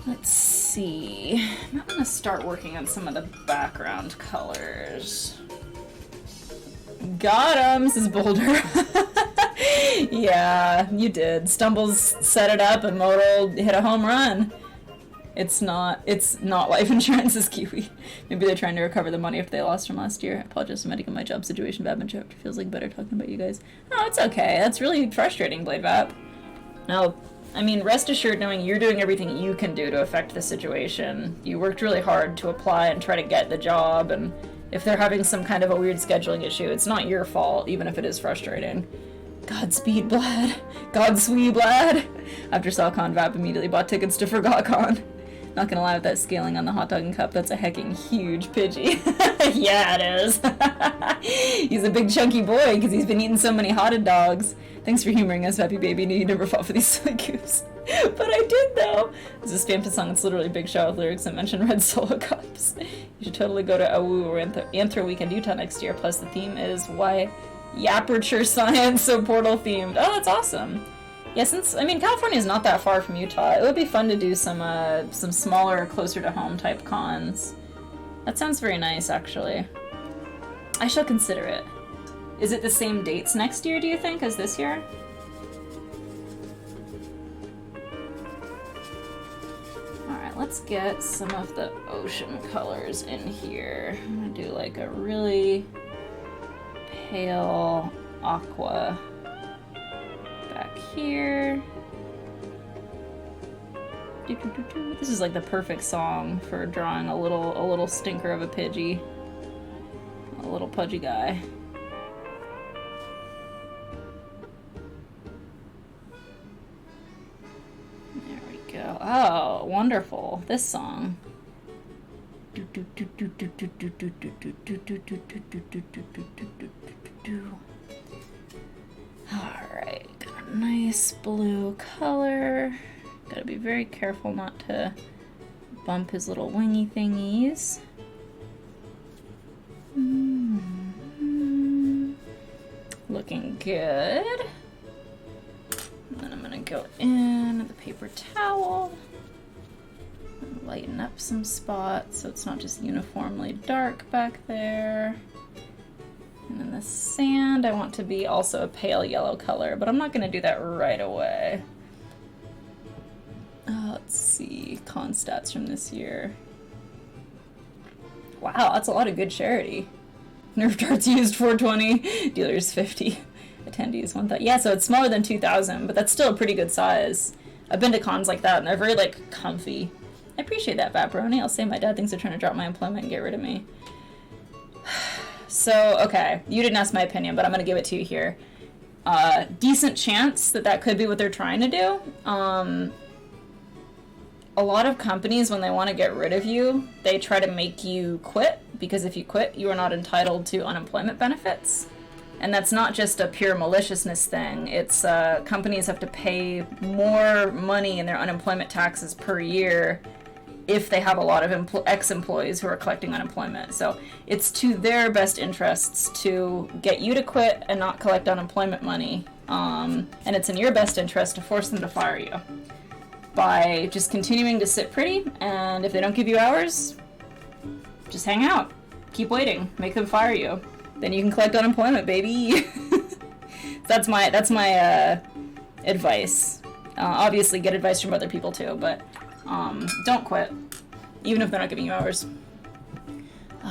Let's see. I'm gonna start working on some of the background colors. Got him, says Boulder. Yeah, you did. Stumbles set it up and Modal hit a home run. It's not life insurance, is Kiwi. Maybe they're trying to recover the money if they lost from last year. I apologize for making my job situation bad, but it feels like better talking about you guys. Oh, it's okay. That's really frustrating, Blade Vap. No, I mean, rest assured knowing you're doing everything you can do to affect the situation. You worked really hard to apply and try to get the job, and if they're having some kind of a weird scheduling issue, it's not your fault, even if it is frustrating. Godspeed, Blad. Godsweed, Blad. After SawCon, Vap immediately bought tickets to ForgotCon. Not gonna lie, with that scaling on the hot dog and cup, that's a hecking huge Pidgey. Yeah, it is. He's a big chunky boy because he's been eating so many hotted dogs. Thanks for humoring us, Happy Baby. You never fought for these silly goofs. But I did, though. This is a spammed song. It's literally Big Show with lyrics that mention red Solo cups. You should totally go to AWU or Anthro Weekend Utah next year. Plus, the theme is why Yaperture Science, so Portal themed. Oh, that's awesome. Yeah, since, I mean, California is not that far from Utah. It would be fun to do some smaller, closer to home type cons. That sounds very nice, actually. I shall consider it. Is it the same dates next year, do you think, as this year? Alright, let's get some of the ocean colors in here. I'm gonna do like a really pale aqua back here. This is like the perfect song for drawing a little stinker of a Pidgey. A little pudgy guy. There we go. Oh, wonderful. This song. Alright, got a nice blue color. Gotta be very careful not to bump his little wingy thingies. Looking good. And then I'm gonna go in with a paper towel. And lighten up some spots so it's not just uniformly dark back there. And then the sand I want to be also a pale yellow color, but I'm not gonna do that right away. Let's see, con stats from this year. Wow, that's a lot of good charity. Nerf darts used 420, dealers 50, attendees 1,000. Yeah, so it's smaller than 2,000, but that's still a pretty good size. I've been to cons like that, and they're very, like, comfy. I appreciate that, Vaporoni. I'll say my dad thinks they're trying to drop my employment and get rid of me. So, okay, you didn't ask my opinion, but I'm gonna give it to you here. Decent chance that that could be what they're trying to do. A lot of companies, when they want to get rid of you, they try to make you quit, because if you quit, you are not entitled to unemployment benefits. And that's not just a pure maliciousness thing. It's companies have to pay more money in their unemployment taxes per year if they have a lot of ex-employees who are collecting unemployment. So it's to their best interests to get you to quit and not collect unemployment money. And it's in your best interest to force them to fire you. by just continuing to sit pretty, and if they don't give you hours, just hang out. Keep waiting. Make them fire you. Then you can collect unemployment, baby. That's my advice. Obviously, get advice from other people too, but don't quit, even if they're not giving you hours.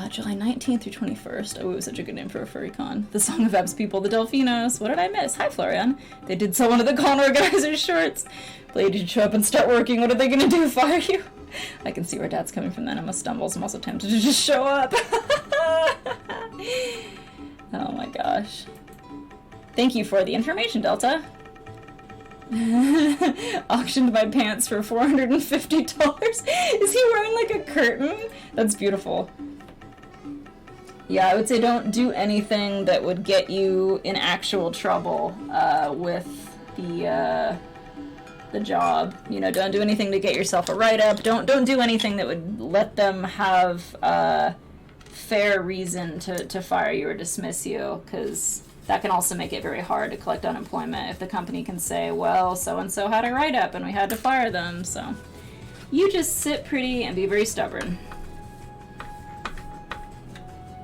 July 19th through 21st. Oh, it was such a good name for a furry con. The Song of Eb's people, the Delfinos. What did I miss? Hi, Florian. They did sell one of the con organizers' shorts. Blade, did you show up and start working? What are they gonna do? Fire you? I can see where Dad's coming from then. I'm a stumbles. I'm also tempted to just show up. Oh my gosh. Thank you for the information, Delta. Auctioned my pants for $450. Is he wearing like a curtain? That's beautiful. Yeah, I would say don't do anything that would get you in actual trouble with the job. You know, don't do anything to get yourself a write-up. Don't do anything that would let them have fair reason to fire you or dismiss you, because that can also make it very hard to collect unemployment if the company can say, well, so-and-so had a write-up and we had to fire them. So you just sit pretty and be very stubborn.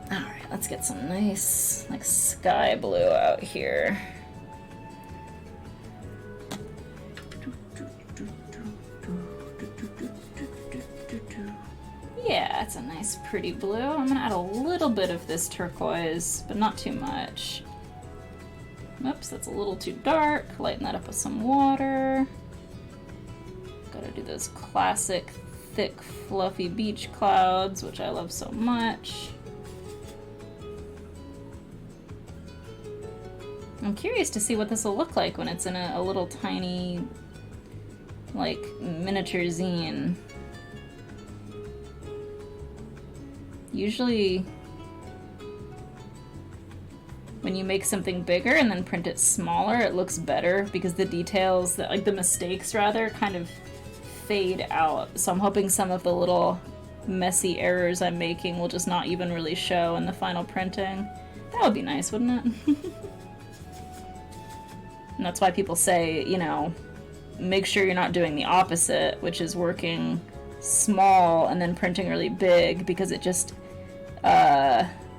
Alright, let's get some nice, like, sky blue out here. Yeah, it's a nice pretty blue. I'm gonna add a little bit of this turquoise, but not too much. Oops, that's a little too dark. Lighten that up with some water. Gotta do those classic, thick, fluffy beach clouds, which I love so much. I'm curious to see what this will look like when it's in a little tiny, like, miniature zine. Usually, when you make something bigger and then print it smaller, it looks better because the details, like the mistakes rather, kind of fade out. So I'm hoping some of the little messy errors I'm making will just not even really show in the final printing. That would be nice, wouldn't it? And that's why people say, you know, make sure you're not doing the opposite, which is working small and then printing really big, because it just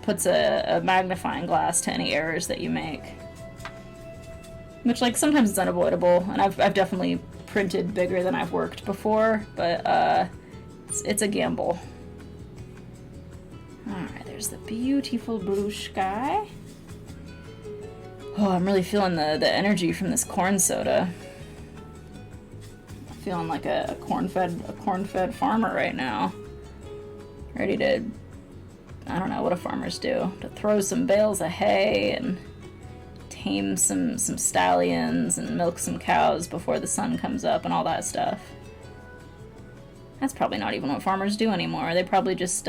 puts a magnifying glass to any errors that you make. Which, like, sometimes it's unavoidable, and I've definitely printed bigger than I've worked before, but it's a gamble. Alright, there's the beautiful blue sky. Oh, I'm really feeling the energy from this corn soda. I'm feeling like a corn-fed farmer right now. Ready to, I don't know what do farmers do, to throw some bales of hay and tame some stallions and milk some cows before the sun comes up and all that stuff. That's probably not even what farmers do anymore. They probably just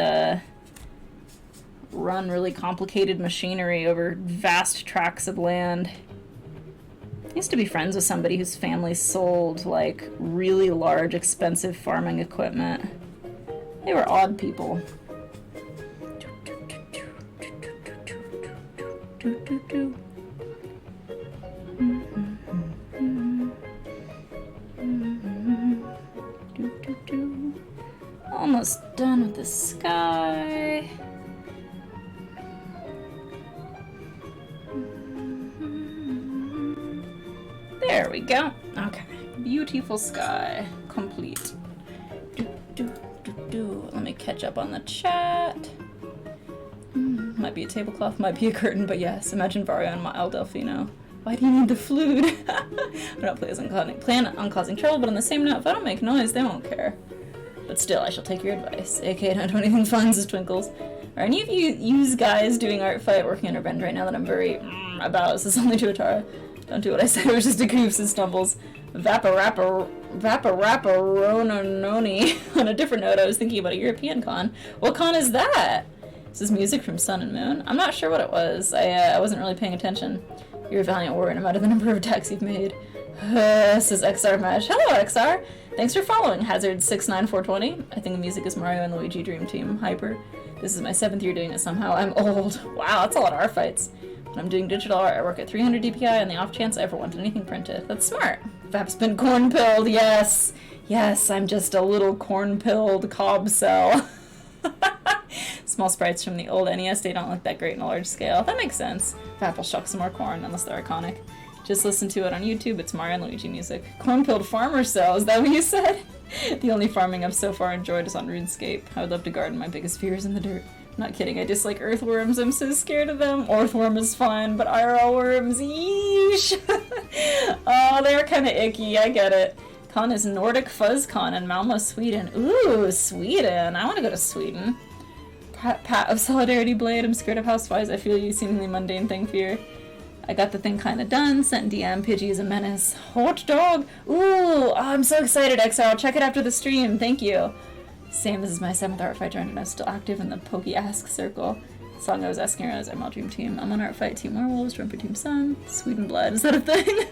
run really complicated machinery over vast tracts of land. I used to be friends with somebody whose family sold, like, really large, expensive farming equipment. They were odd people. Almost done with the sky. There we go. Okay. Beautiful sky. Complete. Let me catch up on the chat. Might be a tablecloth, might be a curtain, but yes, imagine Vario and El Delfino. Why do you need the flute? I don't plan on causing trouble, but on the same note, if I don't make noise, they won't care. But still, I shall take your advice. aka don't do anything fun, says Twinkles. Are any of you use guys doing art fight working under Bend right now that I'm very about? This is only to Atara. Don't do what I said, it was just a goof, says Stumbles. Vaporapparonononi. On a different note, I was thinking about a European con. What con is that? This is music from Sun and Moon. I'm not sure what it was. I wasn't really paying attention. You're a valiant warrior no matter the number of attacks you've made. Says XR Mesh. Hello, XR! Thanks for following, Hazard69420. I think the music is Mario and Luigi Dream Team Hyper. This is my 7th year doing it somehow. I'm old. Wow, that's a lot of art fights. When I'm doing digital art, I work at 300 DPI on the off chance I ever want anything printed. That's smart. Vap's been corn-pilled, yes! Yes, I'm just a little corn-pilled cob cell. Small sprites from the old NES, they don't look that great in a large scale. That makes sense. Apple shuck some more corn, unless they're iconic. Just listen to it on YouTube, it's Mario and Luigi music. Corn-pilled farmer cell, is that what you said? The only farming I've so far enjoyed is on RuneScape. I would love to garden, my biggest fear is in the dirt. Not kidding, I dislike earthworms, I'm so scared of them. Earthworm is fine, but IRL worms, yeesh! Oh, they're kinda icky, I get it. Con is Nordic FuzzCon in Malmo, Sweden. Ooh, Sweden! I wanna go to Sweden. Pat of Solidarity Blade, I'm scared of houseflies, I feel you, seemingly mundane thing fear. I got the thing kinda done, sent DM, Pidgey is a menace. Hotdog! Ooh, oh, I'm so excited, XR, I'll check it after the stream, thank you. Same, this is my 7th art fight journey and I'm still active in the Poke Ask circle. The song I was asking her is ML Dream Team. I'm on art fight, Team Werewolves, Jumper Team Sun, Sweden Blood, is that a thing?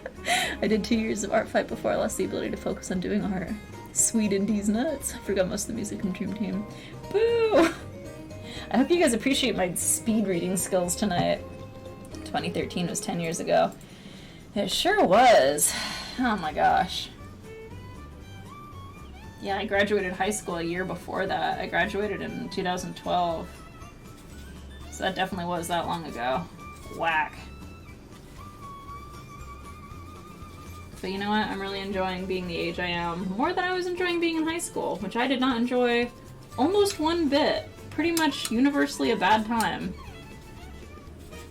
I did 2 years of art fight before I lost the ability to focus on doing art. Sweden D's nuts. I forgot most of the music from Dream Team. Boo! I hope you guys appreciate my speed reading skills tonight. 2013 was 10 years ago. It sure was. Oh my gosh. Yeah, I graduated high school a year before that. I graduated in 2012. So that definitely was that long ago. Whack. But you know what? I'm really enjoying being the age I am. More than I was enjoying being in high school, which I did not enjoy almost one bit. Pretty much universally a bad time.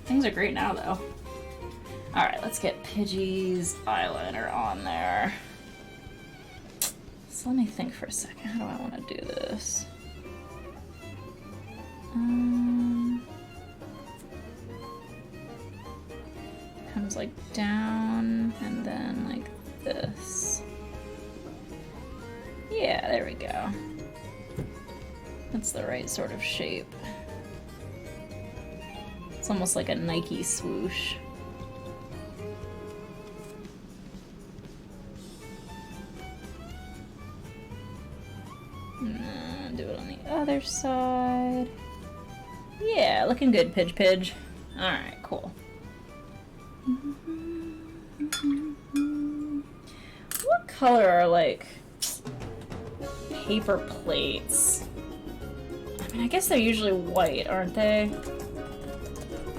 Things are great now, though. Alright, let's get Pidgey's eyeliner on there. So let me think for a second. How do I want to do this? Comes like down and then like this. Yeah, there we go. That's the right sort of shape. It's almost like a Nike swoosh. Do it on the other side. Yeah, looking good, Pidge. Alright, cool. What color are, like, paper plates? I mean, I guess they're usually white, aren't they?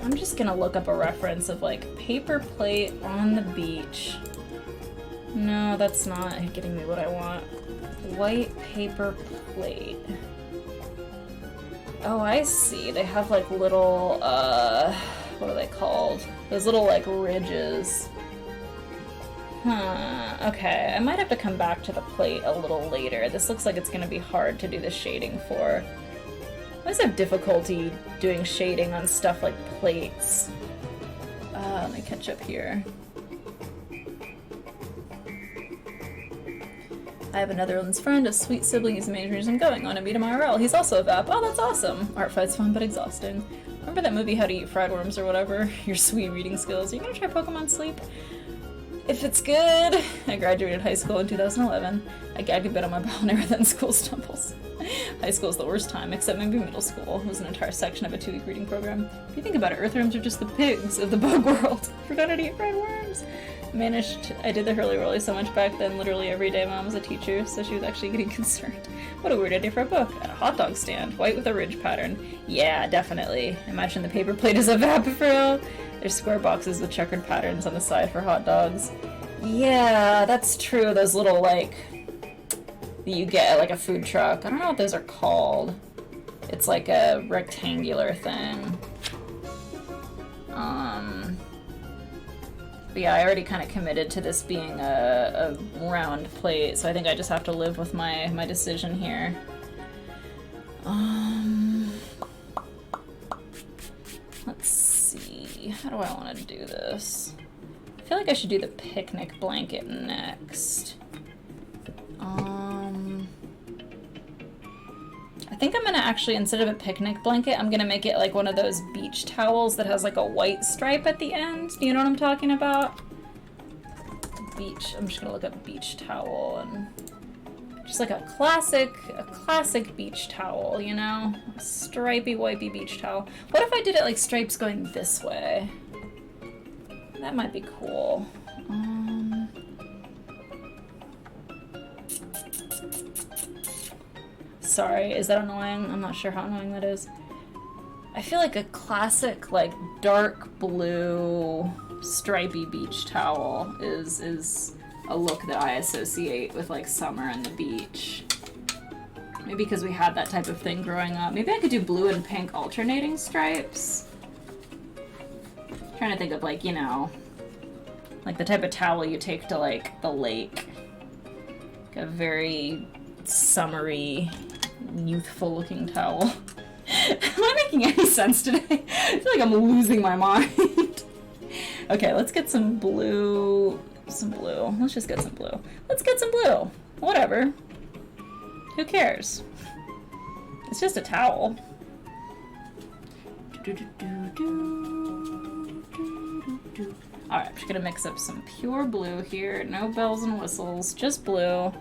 I'm just gonna look up a reference of, like, paper plate on the beach. No, that's not getting me what I want. White paper plate. Oh, I see. They have, like, little, what are they called? Those little, like, ridges. Huh, okay. I might have to come back to the plate a little later. This looks like it's gonna be hard to do the shading for. I always have difficulty doing shading on stuff like plates. Let me catch up here. I have a Netherlands friend, a sweet sibling, he's the main reason I'm going on to meet him IRL. He's also a VAP. Oh, that's awesome. Art fight's fun but exhausting. Remember that movie How to Eat Fried Worms or whatever? Your sweet reading skills. Are you gonna try Pokemon Sleep? If it's good. I graduated high school in 2011. I gagged a bit on my bowel and then school stumbles. High school's the worst time, except maybe middle school. It was an entire section of a 2-week reading program. If you think about it, earthworms are just the pigs of the bug world. Forgot how to eat fried worms. I did the hurly-whirly so much back then, literally every day. Mom was a teacher, so she was actually getting concerned. What a weird idea for a book. At a hot dog stand, white with a ridge pattern. Yeah, definitely. Imagine the paper plate is a VAP for real. There's square boxes with checkered patterns on the side for hot dogs. Yeah, that's true. Those little, like, that you get at, like, a food truck. I don't know what those are called. It's like a rectangular thing. But yeah, I already kind of committed to this being a round plate, so I think I just have to live with my decision here. Let's see. How do I want to do this? I feel like I should do the picnic blanket next. I think I'm gonna actually, instead of a picnic blanket, I'm gonna make it like one of those beach towels that has like a white stripe at the end. Do you know what I'm talking about? Beach, I'm just gonna look up beach towel and just like a classic beach towel, you know? A stripy, wipey beach towel. What if I did it like stripes going this way? That might be cool. sorry. Is that annoying? I'm not sure how annoying that is. I feel like a classic, like, dark blue stripy beach towel is a look that I associate with, like, summer and the beach. Maybe because we had that type of thing growing up. Maybe I could do blue and pink alternating stripes. I'm trying to think of, like, you know, like the type of towel you take to, like, the lake. Like a very summery, youthful-looking towel. Am I making any sense today? I feel like I'm losing my mind. Okay, let's get some blue. Some blue. Let's just get some blue. Let's get some blue. Whatever. Who cares? It's just a towel. Alright, I'm just gonna mix up some pure blue here. No bells and whistles, just blue.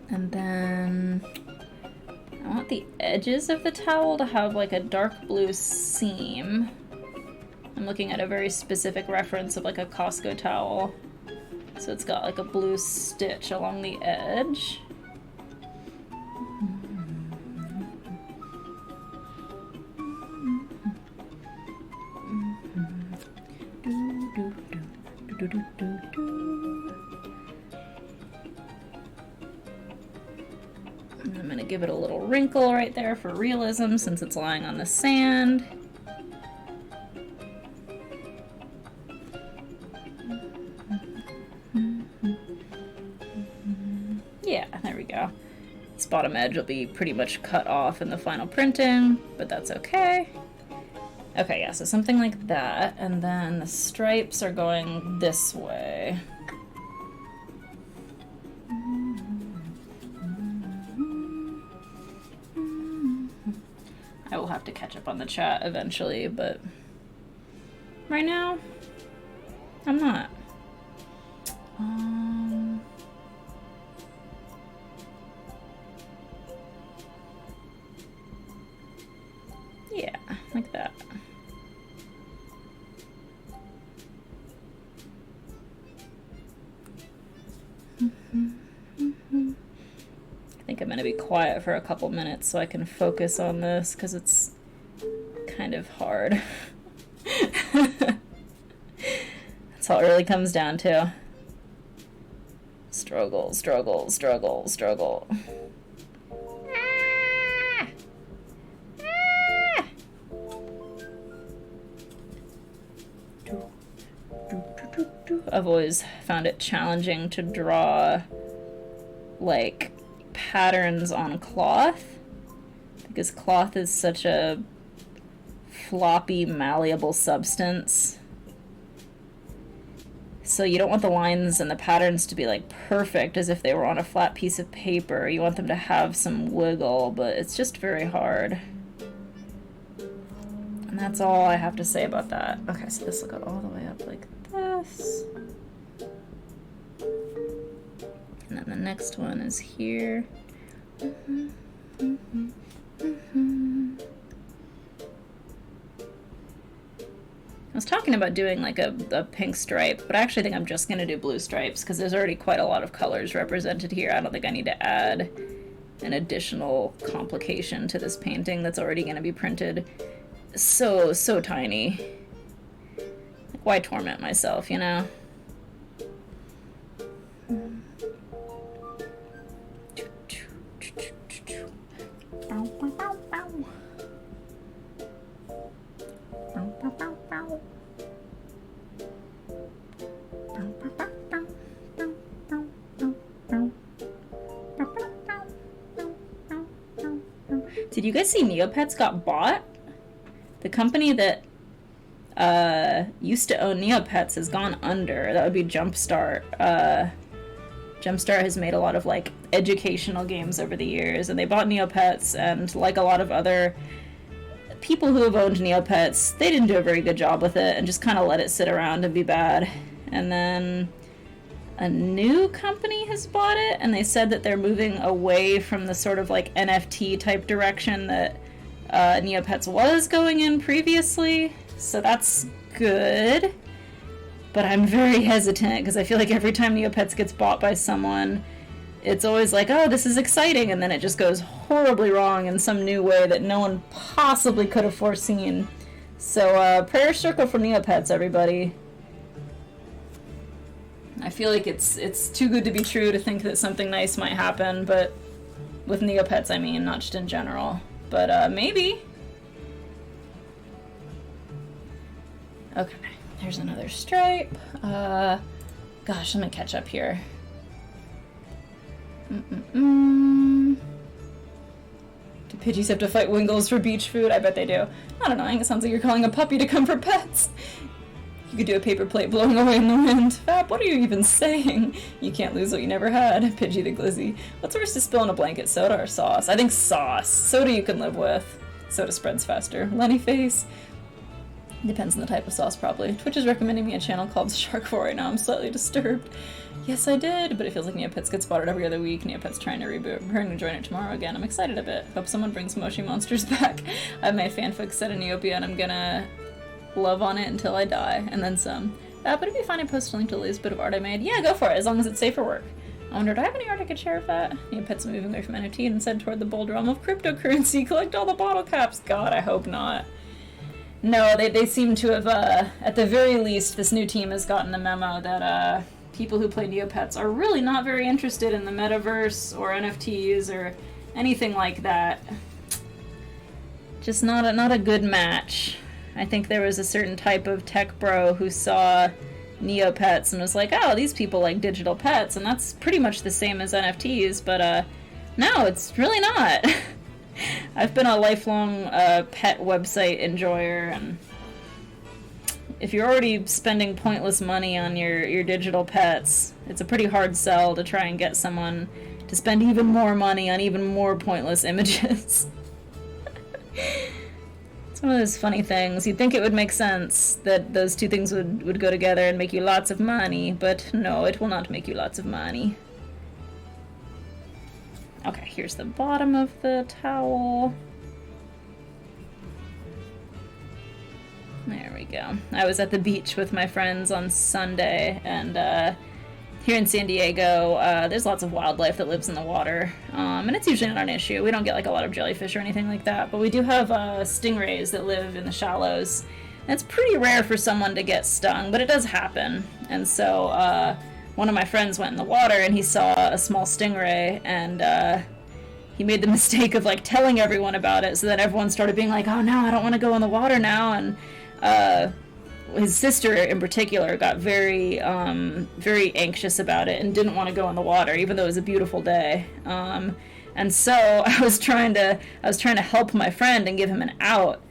And then I want the edges of the towel to have like a dark blue seam. I'm looking at a very specific reference of like a Costco towel. So it's got like a blue stitch along the edge. And I'm gonna give it a little wrinkle right there for realism since it's lying on the sand. Yeah, there we go. This bottom edge will be pretty much cut off in the final printing, but that's okay. Okay, yeah, so something like that, and then the stripes are going this way. I will have to catch up on the chat eventually, but right now, I'm not. Yeah, like that. I think I'm going to be quiet for a couple minutes so I can focus on this because it's kind of hard. That's all it really comes down to. Struggle, struggle, struggle, struggle. I've always found it challenging to draw, like, patterns on cloth, because cloth is such a floppy, malleable substance. So you don't want the lines and the patterns to be, like, perfect as if they were on a flat piece of paper. You want them to have some wiggle, but it's just very hard. And that's all I have to say about that. Okay, so this will go all the way up like this. And then the next one is here. I was talking about doing like a pink stripe, but I actually think I'm just going to do blue stripes because there's already quite a lot of colors represented here. I don't think I need to add an additional complication to this painting that's already going to be printed so tiny. Like, why torment myself, you know? Did you guys see Neopets got bought? The company that used to own Neopets has gone under. That would be Jumpstart. Jumpstart has made a lot of like educational games over the years, and they bought Neopets, and like a lot of other people who have owned Neopets, they didn't do a very good job with it and just kind of let it sit around and be bad. And then a new company has bought it, and they said that they're moving away from the sort of like NFT type direction that Neopets was going in previously, so that's good. but I'm very hesitant because I feel like every time Neopets gets bought by someone, it's always like, oh, this is exciting, and then it just goes horribly wrong in some new way that no one possibly could have foreseen. So, prayer circle for Neopets, everybody. I feel like it's too good to be true to think that something nice might happen, but with Neopets, I mean, not just in general. But, maybe. Okay, there's another stripe. Gosh, let me catch up here. Do Pidgeys have to fight Wingles for beach food? I bet they do. Not annoying, it sounds like you're calling a puppy to come for pets. You could do a paper plate blowing away in the wind. Fab, what are you even saying? You can't lose what you never had. Pidgey the Glizzy. What's worse to spill in a blanket, soda or sauce? I think sauce. Soda you can live with. Soda spreads faster. Lenny face. Depends on the type of sauce, probably. Twitch is recommending me a channel called Shark4 right now. I'm slightly disturbed. Yes, I did, but it feels like Neopets gets spotted every other week. Neopets trying to reboot. I'm going to join it tomorrow again. I'm excited a bit. Hope someone brings Moshi Monsters back. I have my fanfic set in Neopia, and I'm gonna love on it until I die, and then some. But it'd be fine to post a link to the latest bit of art I made. Yeah, go for it, as long as it's safe for work. I wonder, do I have any art I could share with that? Neopets moving away from NFT and instead toward the bold realm of cryptocurrency. Collect all the bottle caps. God, I hope not. No, they seem to have, at the very least, this new team has gotten the memo that, people who play Neopets are really not very interested in the metaverse or NFTs or anything like that. Just not a good match. I think there was a certain type of tech bro who saw Neopets and was like, oh, these people like digital pets, and that's pretty much the same as NFTs, but no, it's really not. I've been a lifelong pet website enjoyer, and if you're already spending pointless money on your digital pets, it's a pretty hard sell to try and get someone to spend even more money on even more pointless images. It's one of those funny things. You'd think it would make sense that those two things would go together and make you lots of money, but no, it will not make you lots of money. Okay, here's the bottom of the towel. There we go. I was at the beach with my friends on Sunday, and here in San Diego, there's lots of wildlife that lives in the water, and it's usually not an issue. We don't get like a lot of jellyfish or anything like that, but we do have stingrays that live in the shallows. And it's pretty rare for someone to get stung, but it does happen. And so one of my friends went in the water and he saw a small stingray, and he made the mistake of like telling everyone about it, so that everyone started being like, oh no, I don't want to go in the water now. And his sister in particular got very anxious about it and didn't want to go in the water, even though it was a beautiful day. And so I was trying to help my friend and give him an out.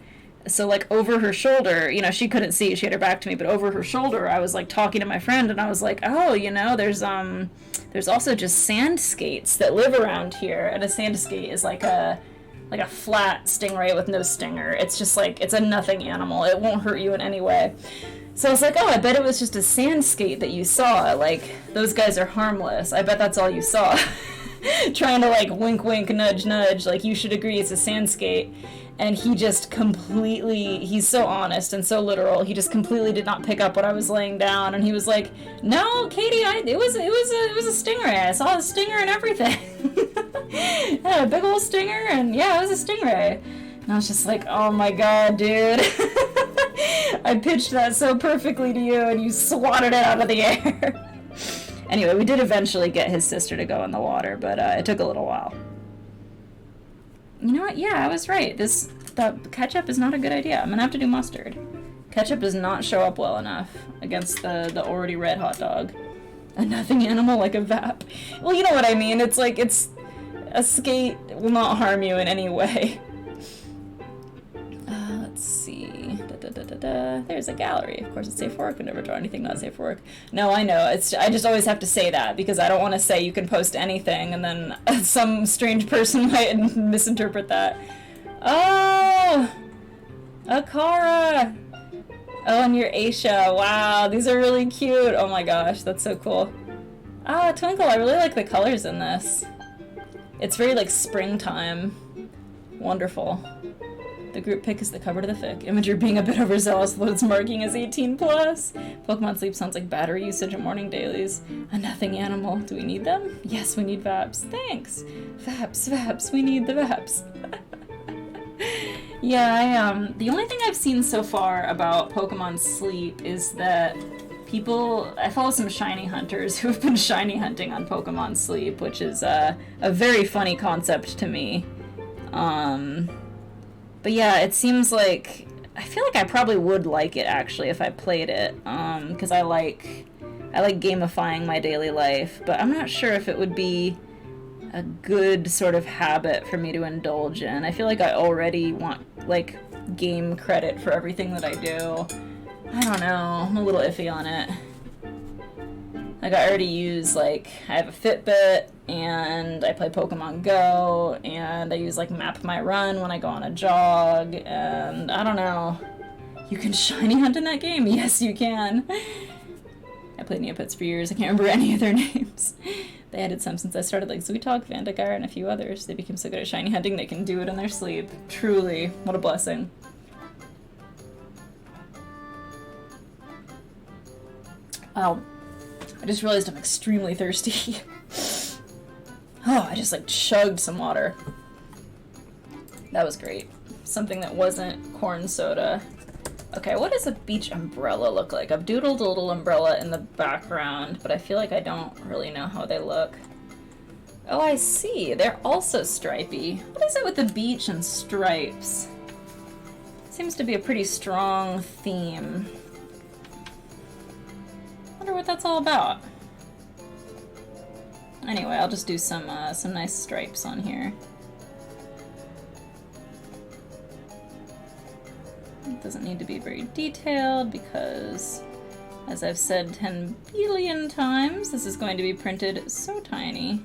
So like over her shoulder, you know, she couldn't see, she had her back to me, but over her shoulder I was like talking to my friend, and I was like, oh, you know, there's also just sand skates that live around here, and a sand skate is like a flat stingray with no stinger. It's just like, it's a nothing animal. It won't hurt you in any way. So I was like, oh, I bet it was just a sand skate that you saw. Like, those guys are harmless. I bet that's all you saw. Trying to like wink wink, nudge nudge, like you should agree it's a sand skate. And he just completely, he's so honest and so literal, he just completely did not pick up what I was laying down, and he was like, no, Katie, it was a stingray. I saw the stinger and everything. Yeah, a big old stinger, and yeah, it was a stingray. And I was just like, oh my god, dude. I pitched that so perfectly to you, and you swatted it out of the air. Anyway, we did eventually get his sister to go in the water, but it took a little while. You know what? Yeah, I was right. The ketchup is not a good idea. I'm gonna have to do mustard. Ketchup does not show up well enough against the already red hot dog. A nothing animal like a Vap. Well, you know what I mean. It's like, it's a skate will not harm you in any way. Let's see. There's a gallery. Of course, it's safe for work. I never draw anything not safe for work. No, I know. I just always have to say that because I don't want to say you can post anything and then some strange person might misinterpret that. Oh, Akara. Oh, and your Aisha. Wow, these are really cute. Oh my gosh, that's so cool. Ah, Twinkle. I really like the colors in this. It's very like springtime. Wonderful. The group pic is the cover to the fic. Imager being a bit overzealous, though it's marking as 18+. Pokemon Sleep sounds like battery usage at morning dailies. A nothing animal. Do we need them? Yes, we need Vaps. Thanks. Vaps, we need the Vaps. Yeah, the only thing I've seen so far about Pokemon Sleep is that I follow some shiny hunters who have been shiny hunting on Pokemon Sleep, which is a very funny concept to me. But yeah, it seems like, I feel like I probably would like it actually if I played it, because I like gamifying my daily life, but I'm not sure if it would be a good sort of habit for me to indulge in. I feel like I already want, like, game credit for everything that I do. I don't know, I'm a little iffy on it. Like, I already use, like, I have a Fitbit, and I play Pokemon Go, and I use, like, Map My Run when I go on a jog, and I don't know. You can shiny hunt in that game? Yes, you can. I played Neopets for years, I can't remember any of their names. They added some since I started, like Zuitog, Vandegard, and a few others. They became so good at shiny hunting they can do it in their sleep. Truly, what a blessing. Wow, I just realized I'm extremely thirsty. Oh, I just like chugged some water. That was great. Something that wasn't corn soda. Okay, what does a beach umbrella look like? I've doodled a little umbrella in the background, but I feel like I don't really know how they look. Oh, I see. They're also stripy. What is it with the beach and stripes? Seems to be a pretty strong theme. Wonder what that's all about. Anyway, I'll just do some nice stripes on here. It doesn't need to be very detailed because, as I've said 10 billion times, this is going to be printed so tiny.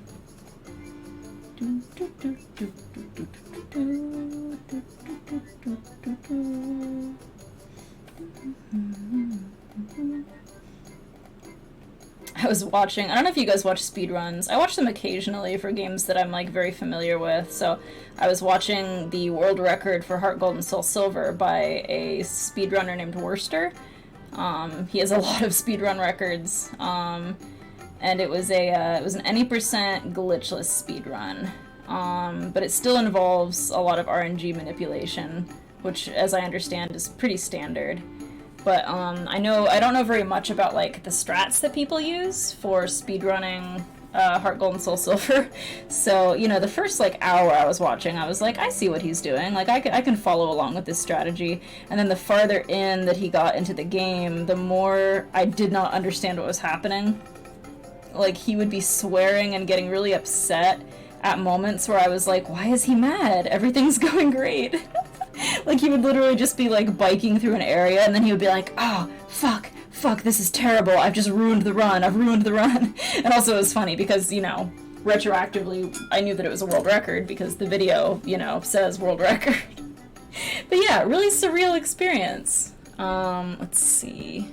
I was watching, I don't know if you guys watch speedruns. I watch them occasionally for games that I'm like very familiar with. So I was watching the world record for Heart Gold and Soul Silver by a speedrunner named Worcester. He has a lot of speedrun records. And it was an any percent glitchless speedrun. But it still involves a lot of RNG manipulation, which, as I understand, is pretty standard. But I don't know very much about like the strats that people use for speedrunning Heart Gold and Soul Silver. So, you know, the first like hour I was watching, I was like, I see what he's doing. Like, I can follow along with this strategy. And then the farther in that he got into the game, the more I did not understand what was happening. Like, he would be swearing and getting really upset at moments where I was like, why is he mad? Everything's going great. Like, he would literally just be, like, biking through an area, and then he would be like, oh, fuck, this is terrible, I've just ruined the run, And also it was funny because, you know, retroactively, I knew that it was a world record because the video, you know, says world record. But yeah, really surreal experience. Let's see.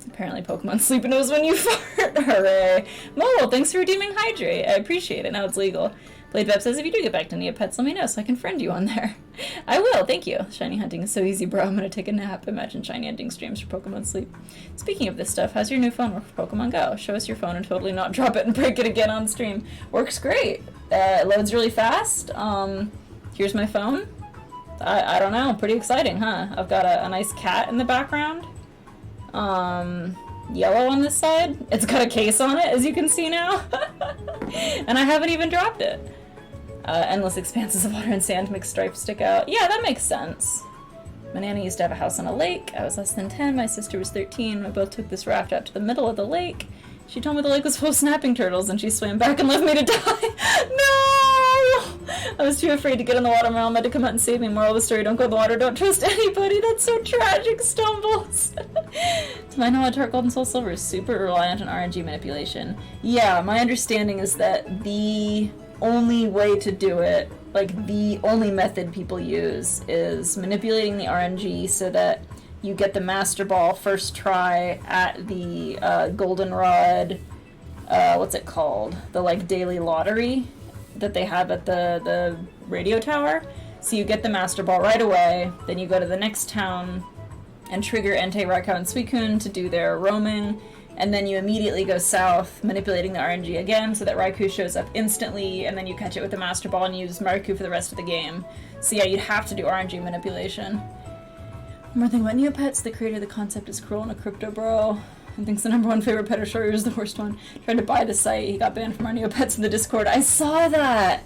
Apparently Pokemon Sleep knows when you fart. Hooray. Mole, thanks for redeeming Hydrate. I appreciate it. Now it's legal. Bladebeb says, if you do get back to Neopets, let me know so I can friend you on there. I will, thank you. Shiny hunting is so easy, bro. I'm gonna take a nap. Imagine shiny hunting streams for Pokemon Sleep. Speaking of this stuff, how's your new phone work for Pokemon Go? Show us your phone and totally not drop it and break it again on stream. Works great. It loads really fast. Here's my phone. I don't know. Pretty exciting, huh? I've got a nice cat in the background. Yellow on this side. It's got a case on it, as you can see now. And I haven't even dropped it. Endless expanses of water and sand make stripes stick out. Yeah, that makes sense. My nanny used to have a house on a lake. I was less than 10, my sister was 13. We both took this raft out to the middle of the lake. She told me the lake was full of snapping turtles, and she swam back and left me to die. No! I was too afraid to get in the water. My mom had to come out and save me. Moral of the story, don't go in the water, don't trust anybody. That's so tragic, Stumbles. To my knowledge, Heart Gold and Soul Silver is super reliant on RNG manipulation. Yeah, my understanding is that the only way to do it, like the only method people use, is manipulating the RNG so that you get the Master Ball first try at the Goldenrod what's it called? The like daily lottery that they have at the radio tower. So you get the Master Ball right away, then you go to the next town and trigger Entei, Raikou, and Suicune to do their roaming, and then you immediately go south, manipulating the RNG again so that Raikou shows up instantly, and then you catch it with the Master Ball and use Raikou for the rest of the game. So yeah, you'd have to do RNG manipulation. One more thing about Neopets, the creator of the concept is cruel and a crypto bro. I think the #1 favorite pet destroyer is the worst one. Tried to buy the site, he got banned from our Neopets in the Discord. I saw that!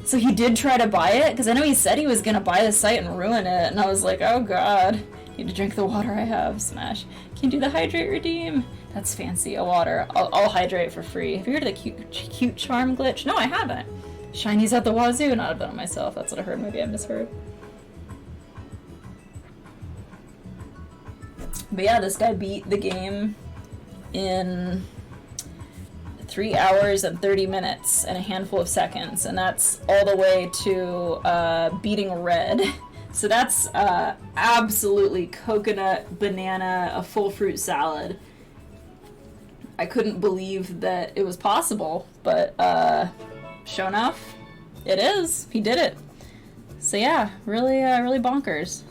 So he did try to buy it? Because I know he said he was gonna buy the site and ruin it, and I was like, oh god. Need to drink the water I have. Smash. Can do the hydrate redeem. That's fancy. A water. I'll hydrate for free. Have you heard of the cute charm glitch? No, I haven't. Shinies at the wazoo. Not have done it myself. That's what I heard. Maybe I misheard. But yeah, this guy beat the game in 3 hours and 30 minutes and a handful of seconds, and that's all the way to beating red. So that's absolutely coconut, banana, a full fruit salad. I couldn't believe that it was possible, but sure enough, it is. He did it. So yeah, really, really bonkers.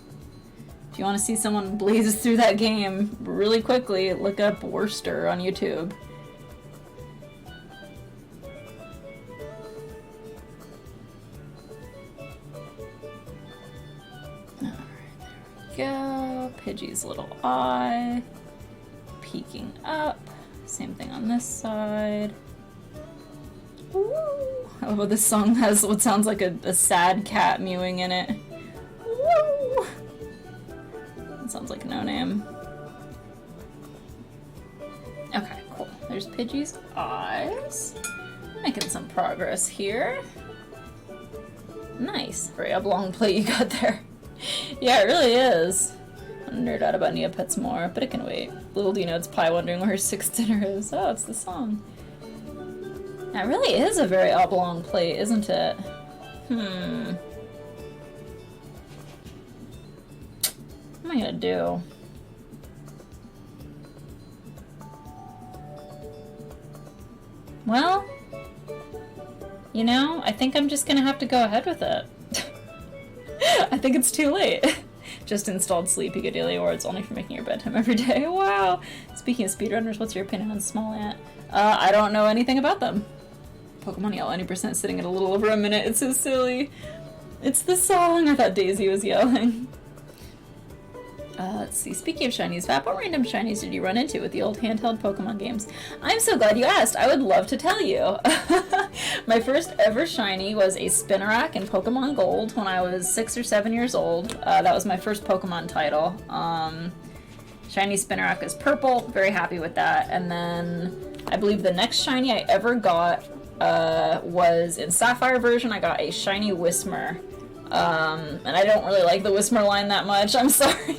If you want to see someone blaze through that game really quickly, look up Worcester on YouTube. Go. Pidgey's little eye. Peeking up. Same thing on this side. Woo! Oh, this song has what sounds like a sad cat mewing in it. Woo! That sounds like No Name. Okay, cool. There's Pidgey's eyes. Making some progress here. Nice. Very oblong plate you got there. Yeah, it really is. I'm nerd out about Neopets more, but it can wait. Little do you know, it's Pie wondering where her 6th dinner is. Oh, it's the song. That really is a very oblong plate, isn't it? What am I gonna do? Well, you know, I think I'm just gonna have to go ahead with it. I think it's too late. Just installed Sleepy Good Daily Awards only for making your bedtime every day. Wow. Speaking of speedrunners, what's your opinion on Small Ant? I don't know anything about them. Pokemon Yell 90% sitting at a little over a minute. It's so silly. It's the song. I thought Daisy was yelling. Let's see. Speaking of shinies, Vap, what random shinies did you run into with the old handheld Pokemon games? I'm so glad you asked. I would love to tell you. My first ever shiny was a Spinarak in Pokemon Gold when I was 6 or 7 years old. That was my first Pokemon title. Shiny Spinarak is purple. Very happy with that. And then I believe the next shiny I ever got was in Sapphire version. I got a shiny Whismur. And I don't really like the Whismur line that much, I'm sorry,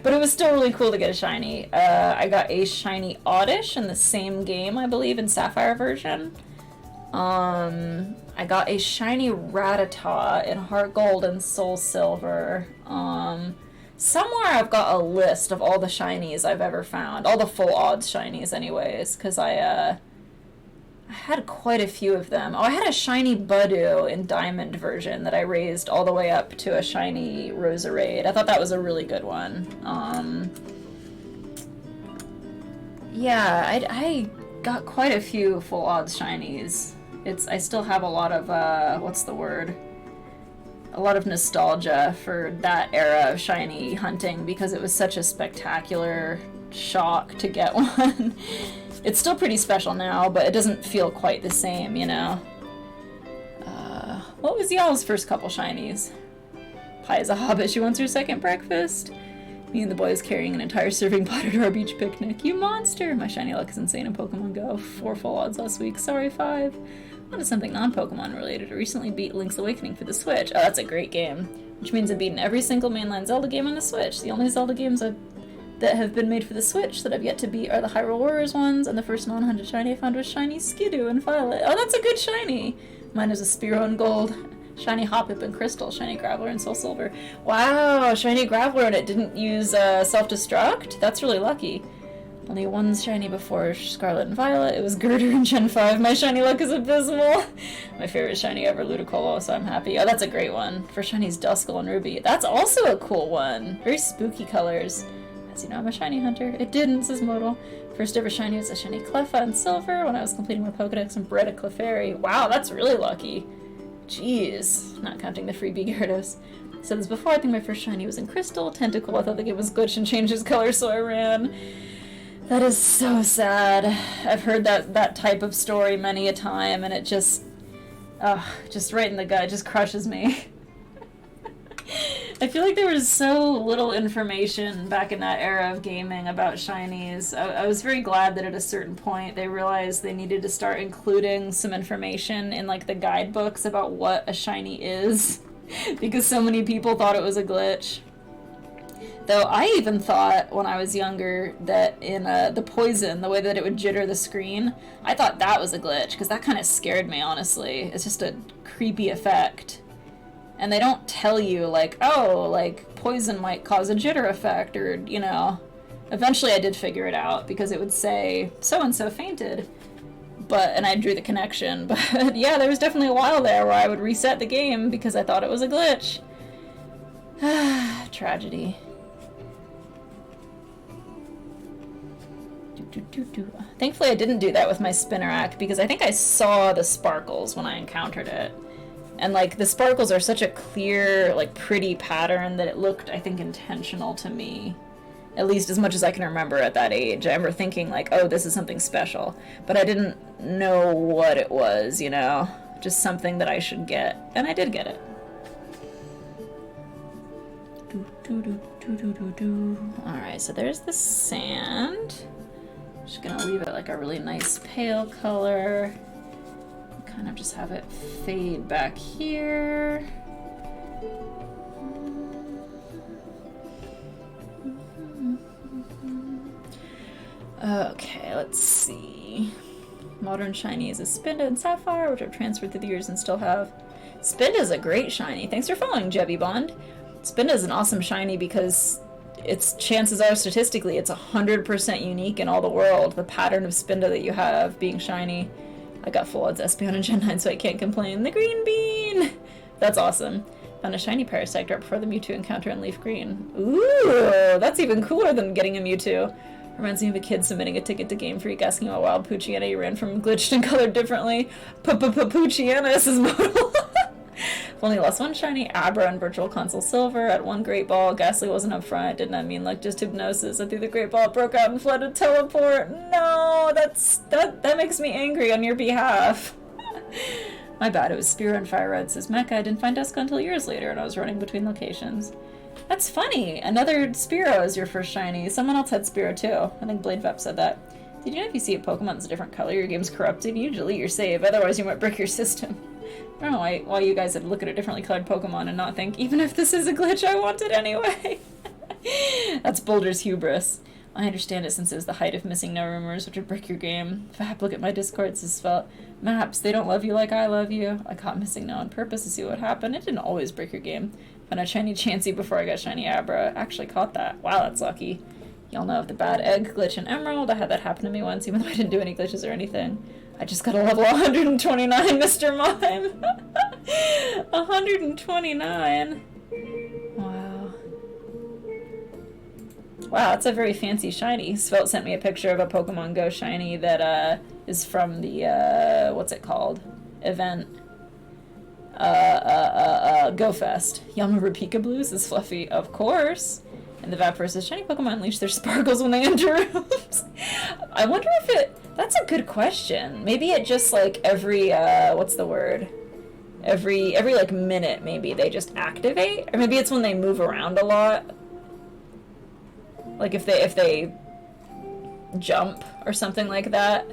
but it was still really cool to get a shiny. I got a shiny Oddish in the same game, I believe, in Sapphire version. I got a shiny Rattata in Heart Gold and Soul Silver. Somewhere I've got a list of all the shinies I've ever found, all the full odds shinies anyways, because I had quite a few of them. Oh, I had a shiny Budew in Diamond version that I raised all the way up to a shiny Roserade. I thought that was a really good one. Yeah, I got quite a few full odds shinies. I still have a lot of, what's the word? A lot of nostalgia for that era of shiny hunting because it was such a spectacular shock to get one. It's still pretty special now, but it doesn't feel quite the same, you know? What was y'all's first couple shinies? Pie is a hobbit, she wants her second breakfast. Me and the boys carrying an entire serving pot at our beach picnic. You monster! My shiny luck is insane in Pokemon Go. 4 full odds last week. Sorry, 5. On to something non-Pokemon related. I recently beat Link's Awakening for the Switch. Oh, that's a great game. Which means I've beaten every single mainline Zelda game on the Switch. The only Zelda games that have been made for the Switch that I've yet to beat are the Hyrule Warriors ones, and the first non-hunted shiny I found was shiny Skidoo and Violet. Oh, that's a good shiny! Mine is a Spearow in Gold, shiny Hoppip and Crystal, shiny Graveler and Soul Silver. Wow, shiny Graveler and it didn't use self-destruct? That's really lucky. Only one shiny before Scarlet and Violet. It was Girder in Gen 5. My shiny luck is abysmal. My favorite shiny ever, Ludicolo, so I'm happy. Oh, that's a great one. First shiny's Duskull and Ruby. That's also a cool one. Very spooky colors. As you know, I'm a shiny hunter. It didn't, says Modal. First ever shiny was a shiny Cleffa in silver when I was completing my Pokedex and bred a Clefairy. Wow, that's really lucky. Jeez. Not counting the freebie Gyarados. Said this before, I think my first shiny was in Crystal. Tentacle, I thought the game was glitched and changed its color, so I ran. That is so sad. I've heard that type of story many a time, and it just right in the gut, it just crushes me. I feel like there was so little information back in that era of gaming about shinies. I was very glad that at a certain point they realized they needed to start including some information in like the guidebooks about what a shiny is, because so many people thought it was a glitch. Though I even thought when I was younger that in the poison, the way that it would jitter the screen, I thought that was a glitch, because that kind of scared me, honestly. It's just a creepy effect. And they don't tell you, like, oh, like, poison might cause a jitter effect, or, you know. Eventually I did figure it out, because it would say, so-and-so fainted. And I drew the connection. But yeah, there was definitely a while there where I would reset the game because I thought it was a glitch. Tragedy. Thankfully I didn't do that with my Spinnerack, because I think I saw the sparkles when I encountered it. And like the sparkles are such a clear, like pretty pattern that it looked, I think, intentional to me. At least as much as I can remember at that age. I remember thinking like, oh, this is something special. But I didn't know what it was, you know? Just something that I should get. And I did get it. Alright, so there's the sand. Just gonna leave it like a really nice pale color. Kind of just have it fade back here. Okay, let's see. Modern shiny is a Spinda and Sapphire, which I've transferred through the years and still have. Spinda is a great shiny. Thanks for following, Jebby Bond. Spinda is an awesome shiny because its chances are, statistically, it's 100% unique in all the world. The pattern of Spinda that you have being shiny. I got full odds Espeon and Gen 9, so I can't complain. The green bean! That's awesome. Found a shiny Parasect right before the Mewtwo encounter in Leaf Green. Ooh, that's even cooler than getting a Mewtwo. Reminds me of a kid submitting a ticket to Game Freak asking what wild Poochyena he ran from glitched and colored differently. Poochyena is his model. I've only lost one shiny Abra in Virtual Console Silver at one Great Ball. Ghastly wasn't up front. Did not mean like just hypnosis. I threw the Great Ball, broke out and flooded teleport. No, that makes me angry on your behalf. My bad, it was Spear and Fire Red, says Mecha. I didn't find Dusk until years later and I was running between locations. That's funny. Another Spearow is your first shiny. Someone else had Spearow too. I think Blade Vep said that. Did you know if you see a Pokemon that's a different color, your game's corrupted? You need to delete your save, otherwise you might break your system. I don't know why you guys would look at a differently colored Pokemon and not think, even if this is a glitch, I want it anyway. That's Boulder's hubris. I understand it since it was the height of missing no rumors, which would break your game. Fap, look at my Discord, says Felt. Maps, they don't love you like I love you. I caught missing no on purpose to see what happened. It didn't always break your game. Found a shiny Chansey before I got shiny Abra. Actually caught that. Wow, that's lucky. Y'all know of the bad egg glitch in Emerald. I had that happen to me once, even though I didn't do any glitches or anything. I just got a level 129, Mr. Mime. 129. Wow. Wow, that's a very fancy shiny. Svelte sent me a picture of a Pokemon Go shiny that is from the what's it called? Event. Go Fest. Y'all remember Peekabloos is Fluffy? Of course. And the Vapor says, shiny Pokemon unleash their sparkles when they enter rooms. I wonder if it... That's a good question. Maybe it just, like, every, what's the word? Every like, minute, maybe, they just activate? Or maybe it's when they move around a lot. Like, if they jump or something like that.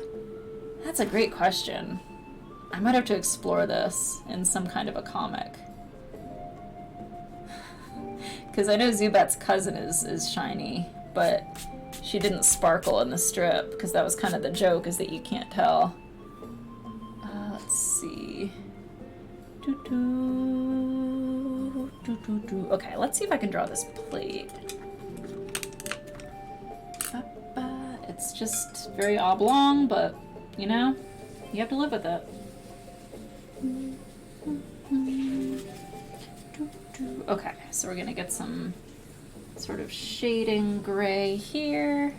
That's a great question. I might have to explore this in some kind of a comic. Because I know Zubat's cousin is shiny, but she didn't sparkle in the strip, because that was kind of the joke, is that you can't tell. Let's see. Okay, let's see if I can draw this plate. It's It's just very oblong, but, you know, you have to live with it. Okay, so we're gonna get some sort of shading gray here.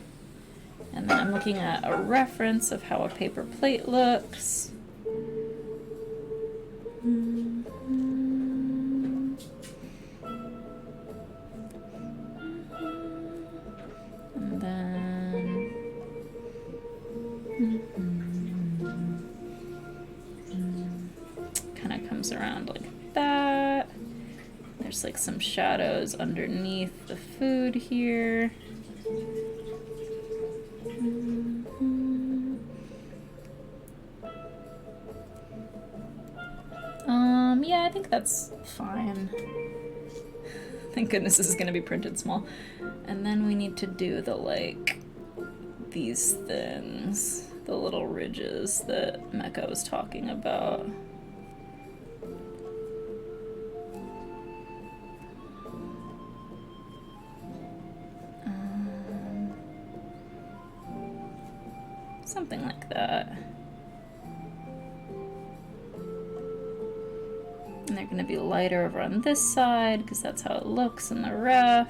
And then I'm looking at a reference of how a paper plate looks. And then kind of comes around like that. There's like some shadows underneath the food here. Yeah, I think that's fine. Thank goodness this is gonna be printed small. And then we need to do the, like, these things. The little ridges that Mecca was talking about. Something like that. And they're going to be lighter over on this side because that's how it looks in the ref.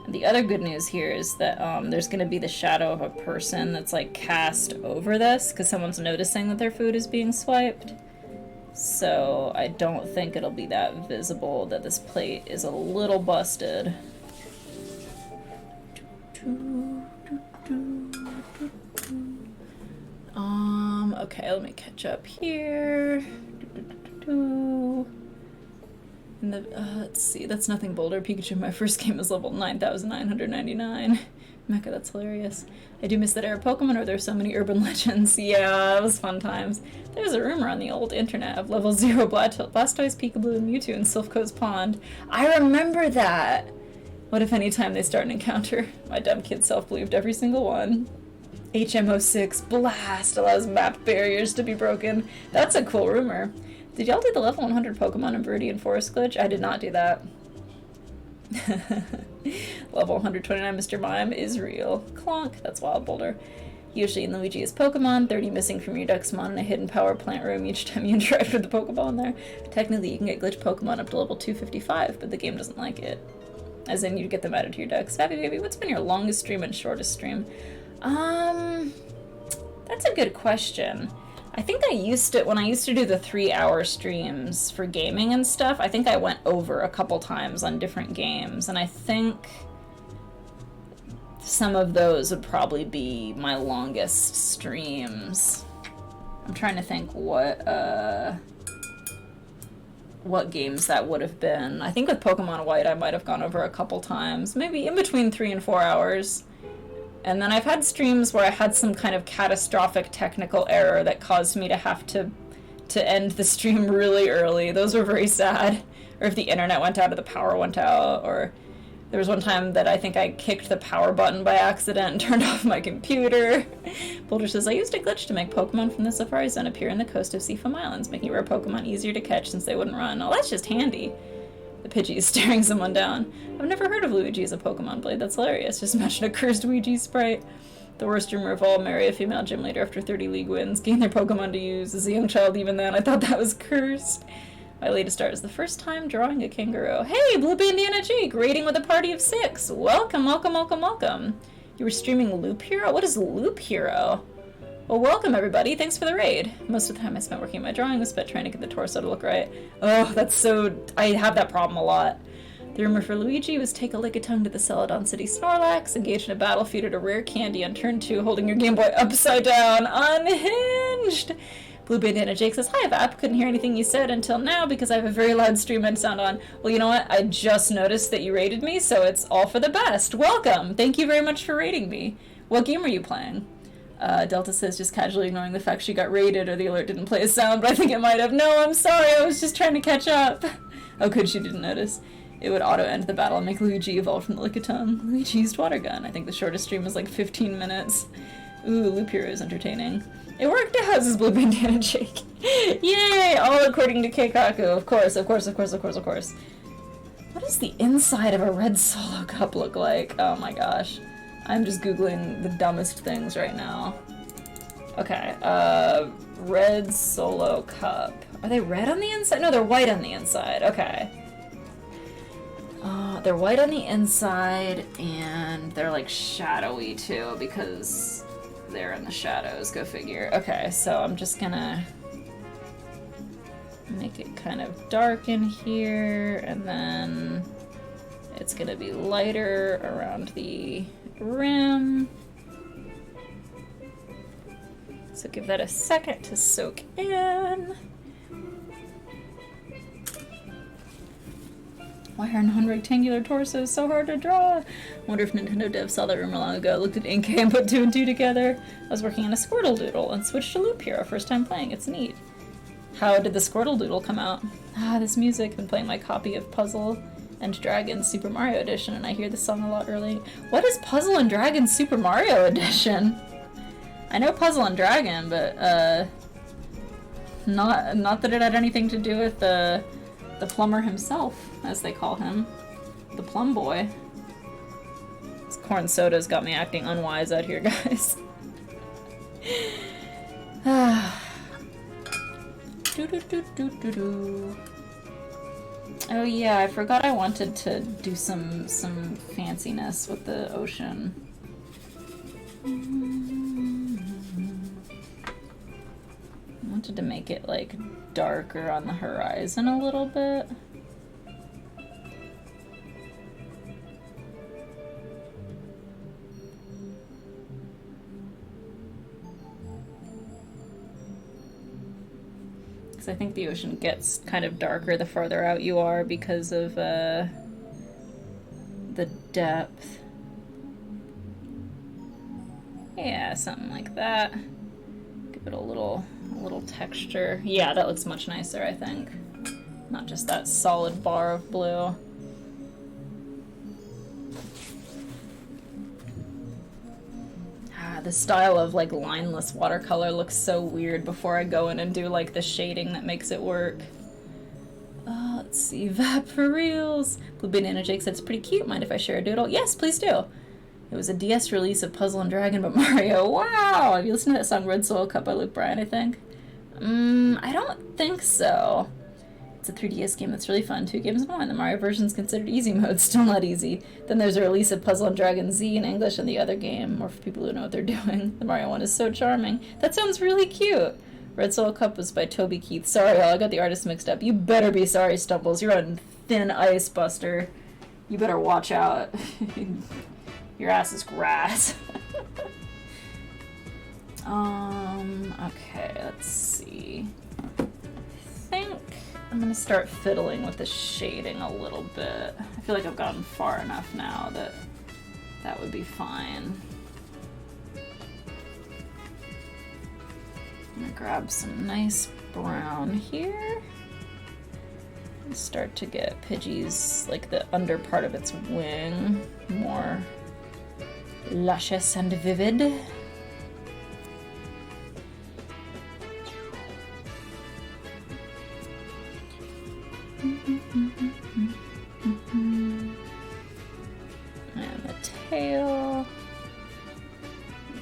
And the other good news here is that there's going to be the shadow of a person that's like cast over this because someone's noticing that their food is being swiped. So I don't think it'll be that visible that this plate is a little busted. Okay, let me catch up here. And let's see, that's nothing bolder. Pikachu, my first game is level 9,999. Mecca, that's hilarious. I do miss that era of Pokemon, or there's so many urban legends. Yeah, it was fun times. There's a rumor on the old internet of level 0 Blastoise, Peekaboo, and Mewtwo in Silphco's Pond. I remember that! What if any time they start an encounter? My dumb kid self-believed every single one. HM06 Blast allows map barriers to be broken. That's a cool rumor. Did y'all do the level 100 Pokemon in Viridian Forest glitch? I did not do that. Level 129 Mr. Mime is real. Clonk, that's Wild Boulder. Usually in Luigi is Pokemon, 30 missing from your Duxmon in a hidden power plant room each time you interact with the Pokeball in there. Technically you can get glitch Pokemon up to level 255, but the game doesn't like it. As in, you get them added to your Dex. Fabby Baby, what's been your longest stream and shortest stream? That's a good question. I think when I used to do the 3-hour streams for gaming and stuff, I think I went over a couple times on different games, and I think some of those would probably be my longest streams. I'm trying to think what games that would have been. I think with Pokemon White I might have gone over a couple times, maybe in between 3 and 4 hours. And then I've had streams where I had some kind of catastrophic technical error that caused me to have to end the stream really early. Those were very sad. Or if the internet went out or the power went out, or there was one time that I think I kicked the power button by accident and turned off my computer. Boulder says, I used a glitch to make Pokemon from the Safari Zone appear in the coast of Seafoam Islands, making rare Pokemon easier to catch since they wouldn't run. Oh, that's just handy. The Pidgey is staring someone down. I've never heard of Luigi as a Pokemon Blade. That's hilarious. Just imagine a cursed Luigi sprite. The worst rumor of all, marry a female gym leader after 30 league wins. Gain their Pokemon to use. As a young child even then, I thought that was cursed. My latest art is the first time drawing a kangaroo. Hey, Blue Bandana Jake, raiding with a party of 6. Welcome, welcome, welcome, welcome. You were streaming Loop Hero? What is Loop Hero? Well, welcome everybody. Thanks for the raid. Most of the time I spent working on my drawing was spent trying to get the torso to look right. Oh, that's so... I have that problem a lot. The rumor for Luigi was take a lick-a-tongue to the Celadon City Snorlax, engage in a battle, feed it a rare candy on turn 2, holding your Game Boy upside down. Unhinged! Blue Bandana Jake says, Hi, Vap. Couldn't hear anything you said until now because I have a very loud stream and sound on. Well, you know what? I just noticed that you raided me, so it's all for the best. Welcome! Thank you very much for raiding me. What game are you playing? Delta says, just casually ignoring the fact she got raided or the alert didn't play a sound, but I think it might have. No, I'm sorry, I was just trying to catch up. Oh, good, she didn't notice. It would auto-end the battle and make Luigi evolve from the Lick-a-Tongue. Luigi used Water Gun. I think the shortest stream was like 15 minutes. Ooh, Loop Hero is entertaining. It worked out, says Blue Bandana Jake. Yay! All according to Keikaku. Of course, of course, of course, of course, of course. What does the inside of a red Solo Cup look like? Oh my gosh. I'm just Googling the dumbest things right now. Okay, red Solo Cup. Are they red on the inside? No, they're white on the inside. Okay. They're white on the inside, and they're like shadowy too because they're in the shadows. Go figure. Okay, so I'm just gonna make it kind of dark in here, and then it's gonna be lighter around the rim. So give that a second to soak in. Why are non-rectangular torsos so hard to draw? I wonder if Nintendo devs saw that rumor long ago, looked at Inkay and put 2 and 2 together. I was working on a Squirtle Doodle and switched to Loop Hero first time playing. It's neat. How did the Squirtle Doodle come out? This music. I've been playing my copy of Puzzle and Dragons Super Mario Edition, and I hear this song a lot early. What is Puzzle and Dragons Super Mario Edition? I know Puzzle and Dragon, but not that it had anything to do with the plumber himself, as they call him. The Plum Boy. This corn soda's got me acting unwise out here, guys. Oh yeah, I forgot I wanted to do some fanciness with the ocean. I wanted to make it like darker on the horizon a little bit. Because I think the ocean gets kind of darker the farther out you are because of the depth. Yeah, something like that. Give it a little texture. Yeah, that looks much nicer, I think. Not just that solid bar of blue. The style of like lineless watercolor looks so weird before I go in and do like the shading that makes it work. Let's see, Vap for reals. Blue Banana Jake said it's pretty cute. Mind if I share a doodle? Yes, please do. It was a DS release of Puzzle and Dragon, but Mario. Wow! Have you listened to that song Red Soul Cup by Luke Bryan, I think? I don't think so. It's a 3DS game that's really fun. 2 games in one. The Mario version is considered easy mode, still not easy. Then there's a release of Puzzle and Dragon Z in English and the other game, more for people who know what they're doing. The Mario one is so charming. That sounds really cute. Red Soul Cup was by Toby Keith. Sorry, y'all, I got the artists mixed up. You better be sorry, Stumbles. You're on thin ice, Buster. You better watch out. Your ass is grass. Okay, let's see. I think I'm gonna start fiddling with the shading a little bit. I feel like I've gotten far enough now that that would be fine. I'm gonna grab some nice brown here and start to get Pidgey's, like the under part of its wing, more luscious and vivid. And the tail.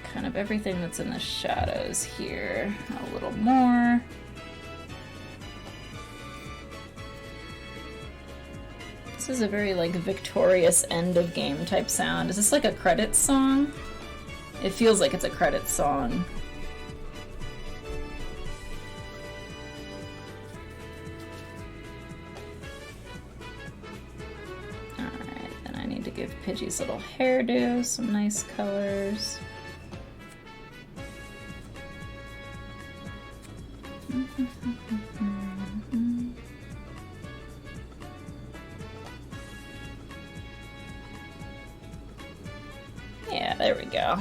Kind of everything that's in the shadows here. A little more. This is a very like victorious end of game type sound. Is this like a credits song? It feels like it's a credits song. Alright, then I need to give Pidgey's little hairdo some nice colors. Yeah, there we go.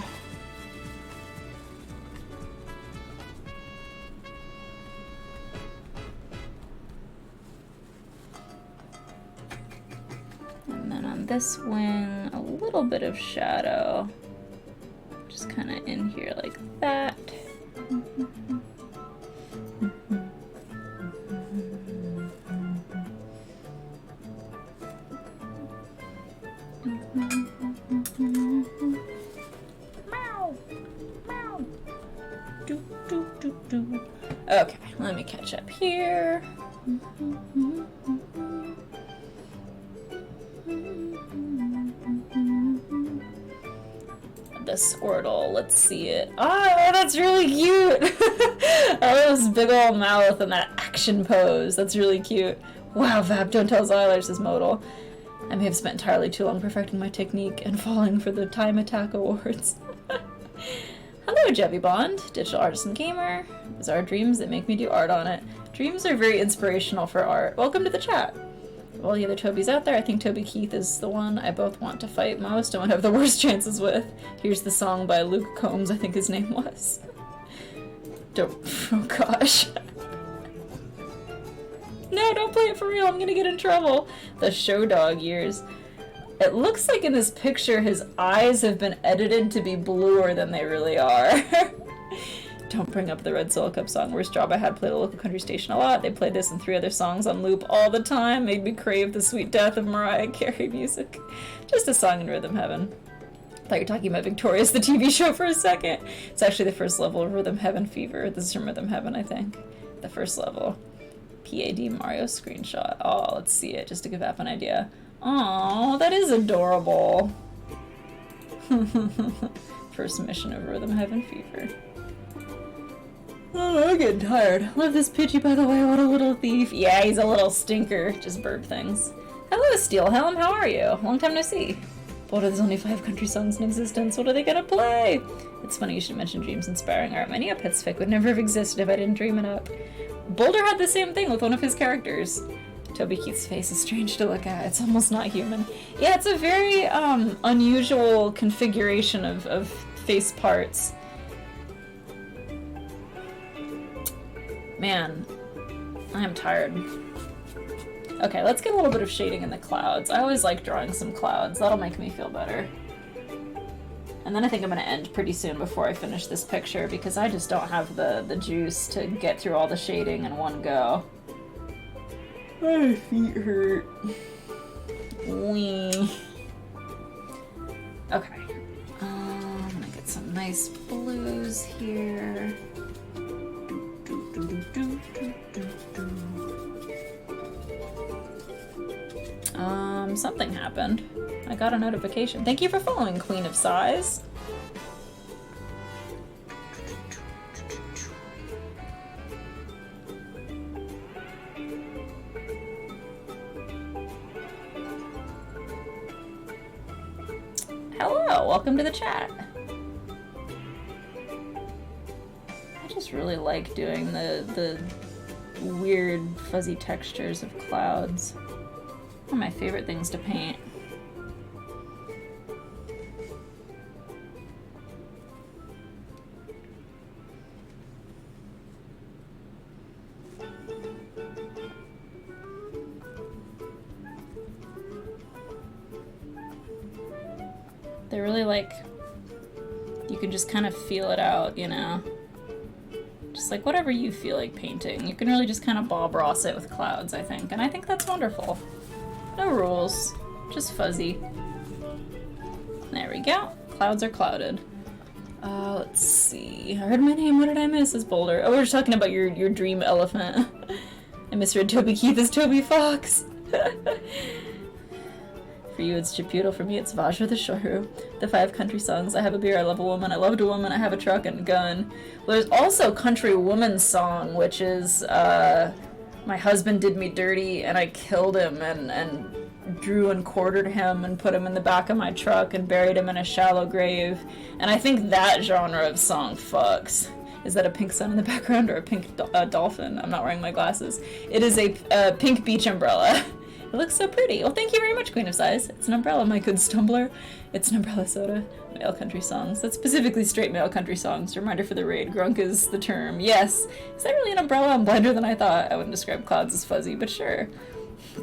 And then on this wing, a little bit of shadow. Just kind of in here like that. Okay, let me catch up here. The Squirtle, let's see it. Oh, that's really cute! Oh, this big old mouth and that action pose. That's really cute. Wow, Vap, don't tell Xylar, says Modal. I may have spent entirely too long perfecting my technique and falling for the Time Attack Awards. Hello, Jebby Bond, digital artist and gamer. Bizarre dreams that make me do art on it. Dreams are very inspirational for art. Welcome to the chat. Of all the other Tobys out there, I think Toby Keith is the one I both want to fight most and would have the worst chances with. Here's the song by Luke Combs, I think his name was. Don't. Oh gosh. No, don't play it for real, I'm gonna get in trouble. The Show Dog years. It looks like in this picture his eyes have been edited to be bluer than they really are. Don't bring up the Red Solo Cup song. Worst job I had. Played a local country station a lot. They played this and 3 other songs on loop all the time. Made me crave the sweet death of Mariah Carey music. Just a song in rhythm heaven. Thought you were talking about Victorious, the TV show, for a second. It's actually the first level of Rhythm Heaven Fever. This is from Rhythm Heaven, I think. The first level. PAD Mario screenshot. Oh, let's see it, just to give App an idea. Oh, that is adorable. First mission of Rhythm Heaven Fever. Oh, I'm getting tired. Love this Pidgey, by the way. What a little thief. Yeah, he's a little stinker. Just burp things. Hello, Steelhelm. How are you? Long time no see. Boulder, there's only 5 country songs in existence. What are they gonna play? It's funny you should mention dreams inspiring art. My Neopets fic would never have existed if I didn't dream it up. Boulder had the same thing with one of his characters. Toby Keith's face is strange to look at. It's almost not human. Yeah, it's a very unusual configuration of face parts. Man, I am tired. Okay, let's get a little bit of shading in the clouds. I always like drawing some clouds. That'll make me feel better. And then I think I'm gonna end pretty soon before I finish this picture because I just don't have the juice to get through all the shading in one go. My feet hurt. Wee. Okay. I'm gonna get some nice blues here. Something happened. I got a notification. Thank you for following, Queen of Sighs. Hello, welcome to the chat. I just really like doing the weird fuzzy textures of clouds. One of my favorite things to paint. They're really like, you can just kind of feel it out, you know? Just like whatever you feel like painting. You can really just kind of Bob Ross it with clouds, I think. And I think that's wonderful. No rules, just fuzzy. There we go. Clouds are clouded. Let's see. I heard my name. What did I miss? Is Boulder. Oh, we were just talking about your dream elephant. I misread Toby Keith as Toby Fox. For you, it's Chiputo. For me, it's Vajra the Shoryu. The 5 country songs. I have a beer, I love a woman, I loved a woman, I have a truck and a gun. Well, there's also Country Woman's Song, which is, my husband did me dirty and I killed him and drew and quartered him and put him in the back of my truck and buried him in a shallow grave. And I think that genre of song fucks. Is that a pink sun in the background or a pink dolphin? I'm not wearing my glasses. It is a pink beach umbrella. It looks so pretty. Well, thank you very much, Queen of Sighs. It's an umbrella, my good stumbler. It's an umbrella soda. Male country songs. That's specifically straight male country songs. Reminder for the raid. Grunk is the term. Yes. Is that really an umbrella? I'm blinder than I thought. I wouldn't describe clouds as fuzzy, but sure.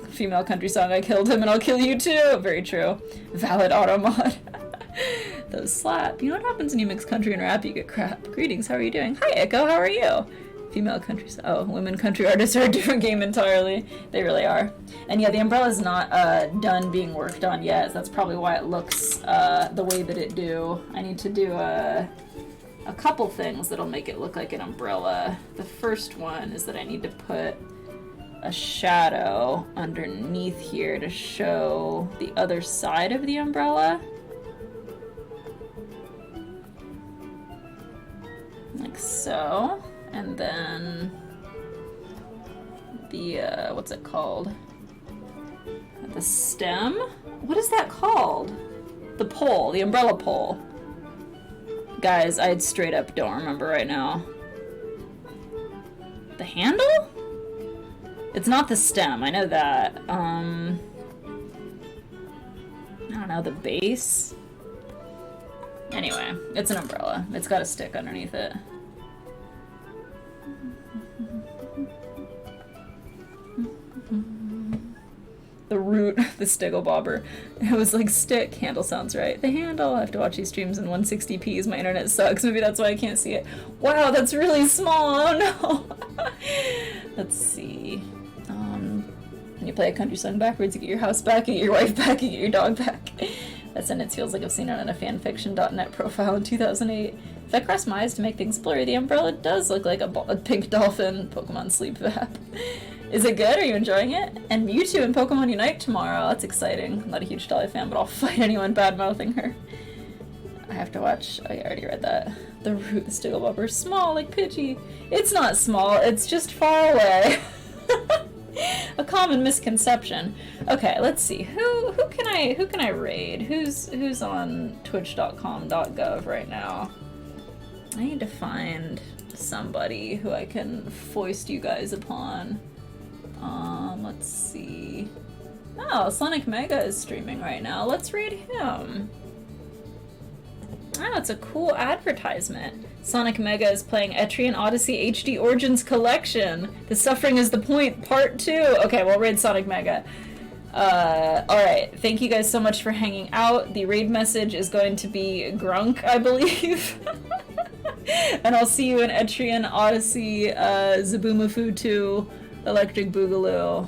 Female country song. I killed him and I'll kill you too. Very true. Valid auto mod. Those slap. You know what happens when you mix country and rap? You get crap. Greetings. How are you doing? Hi, Echo. How are you? Female country. Oh, women country artists are a different game entirely. They really are. And yeah, the umbrella's not done being worked on yet. So that's probably why it looks the way that it do. I need to do a a couple things that'll make it look like an umbrella. The first one is that I need to put a shadow underneath here to show the other side of the umbrella. Like so. And then the, what's it called? The stem? What is that called? The pole, the umbrella pole. Guys, I straight up don't remember right now. The handle? It's not the stem, I know that. I don't know, the base? Anyway, it's an umbrella. It's got a stick underneath it. The root, the Stigglebobber. It was like stick, handle sounds right. The handle, I have to watch these streams in 160p, my internet sucks, maybe that's why I can't see it. Wow, that's really small, oh no! Let's see. When you play a country song backwards, you get your house back, you get your wife back, you get your dog back. That sentence feels like I've seen it on a fanfiction.net profile in 2008. If I cross my eyes to make things blurry, the umbrella does look like a pink dolphin. Pokemon Sleep Vap. Is it good? Are you enjoying it? And Mewtwo and Pokemon Unite tomorrow. That's exciting. I'm not a huge Dolly fan, but I'll fight anyone bad-mouthing her. I have to watch. Oh, yeah, I already read that. The root, the Stigglebobber, small like Pidgey. It's not small. It's just far away. A common misconception. Okay, let's see. Who can I raid? Who's on twitch.com.gov right now? I need to find somebody who I can foist you guys upon. Let's see. Oh, Sonic Mega is streaming right now. Let's read him. Oh, it's a cool advertisement. Sonic Mega is playing Etrian Odyssey HD Origins Collection. The Suffering is the Point, Part 2. Okay, we'll raid Sonic Mega. Alright, thank you guys so much for hanging out. The raid message is going to be Grunk, I believe. And I'll see you in Etrian Odyssey, Zabumafu 2, Electric Boogaloo.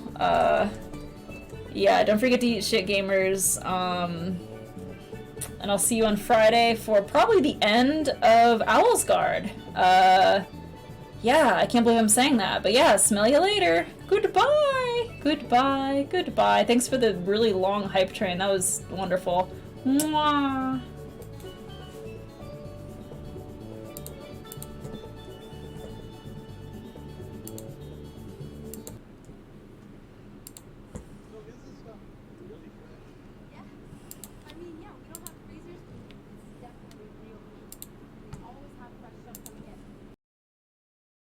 Yeah, don't forget to eat shit, gamers. And I'll see you on Friday for probably the end of Owl's Guard. Yeah, I can't believe I'm saying that. But yeah, smell you later. Goodbye. Goodbye. Goodbye. Thanks for the really long hype train. That was wonderful. Mwah.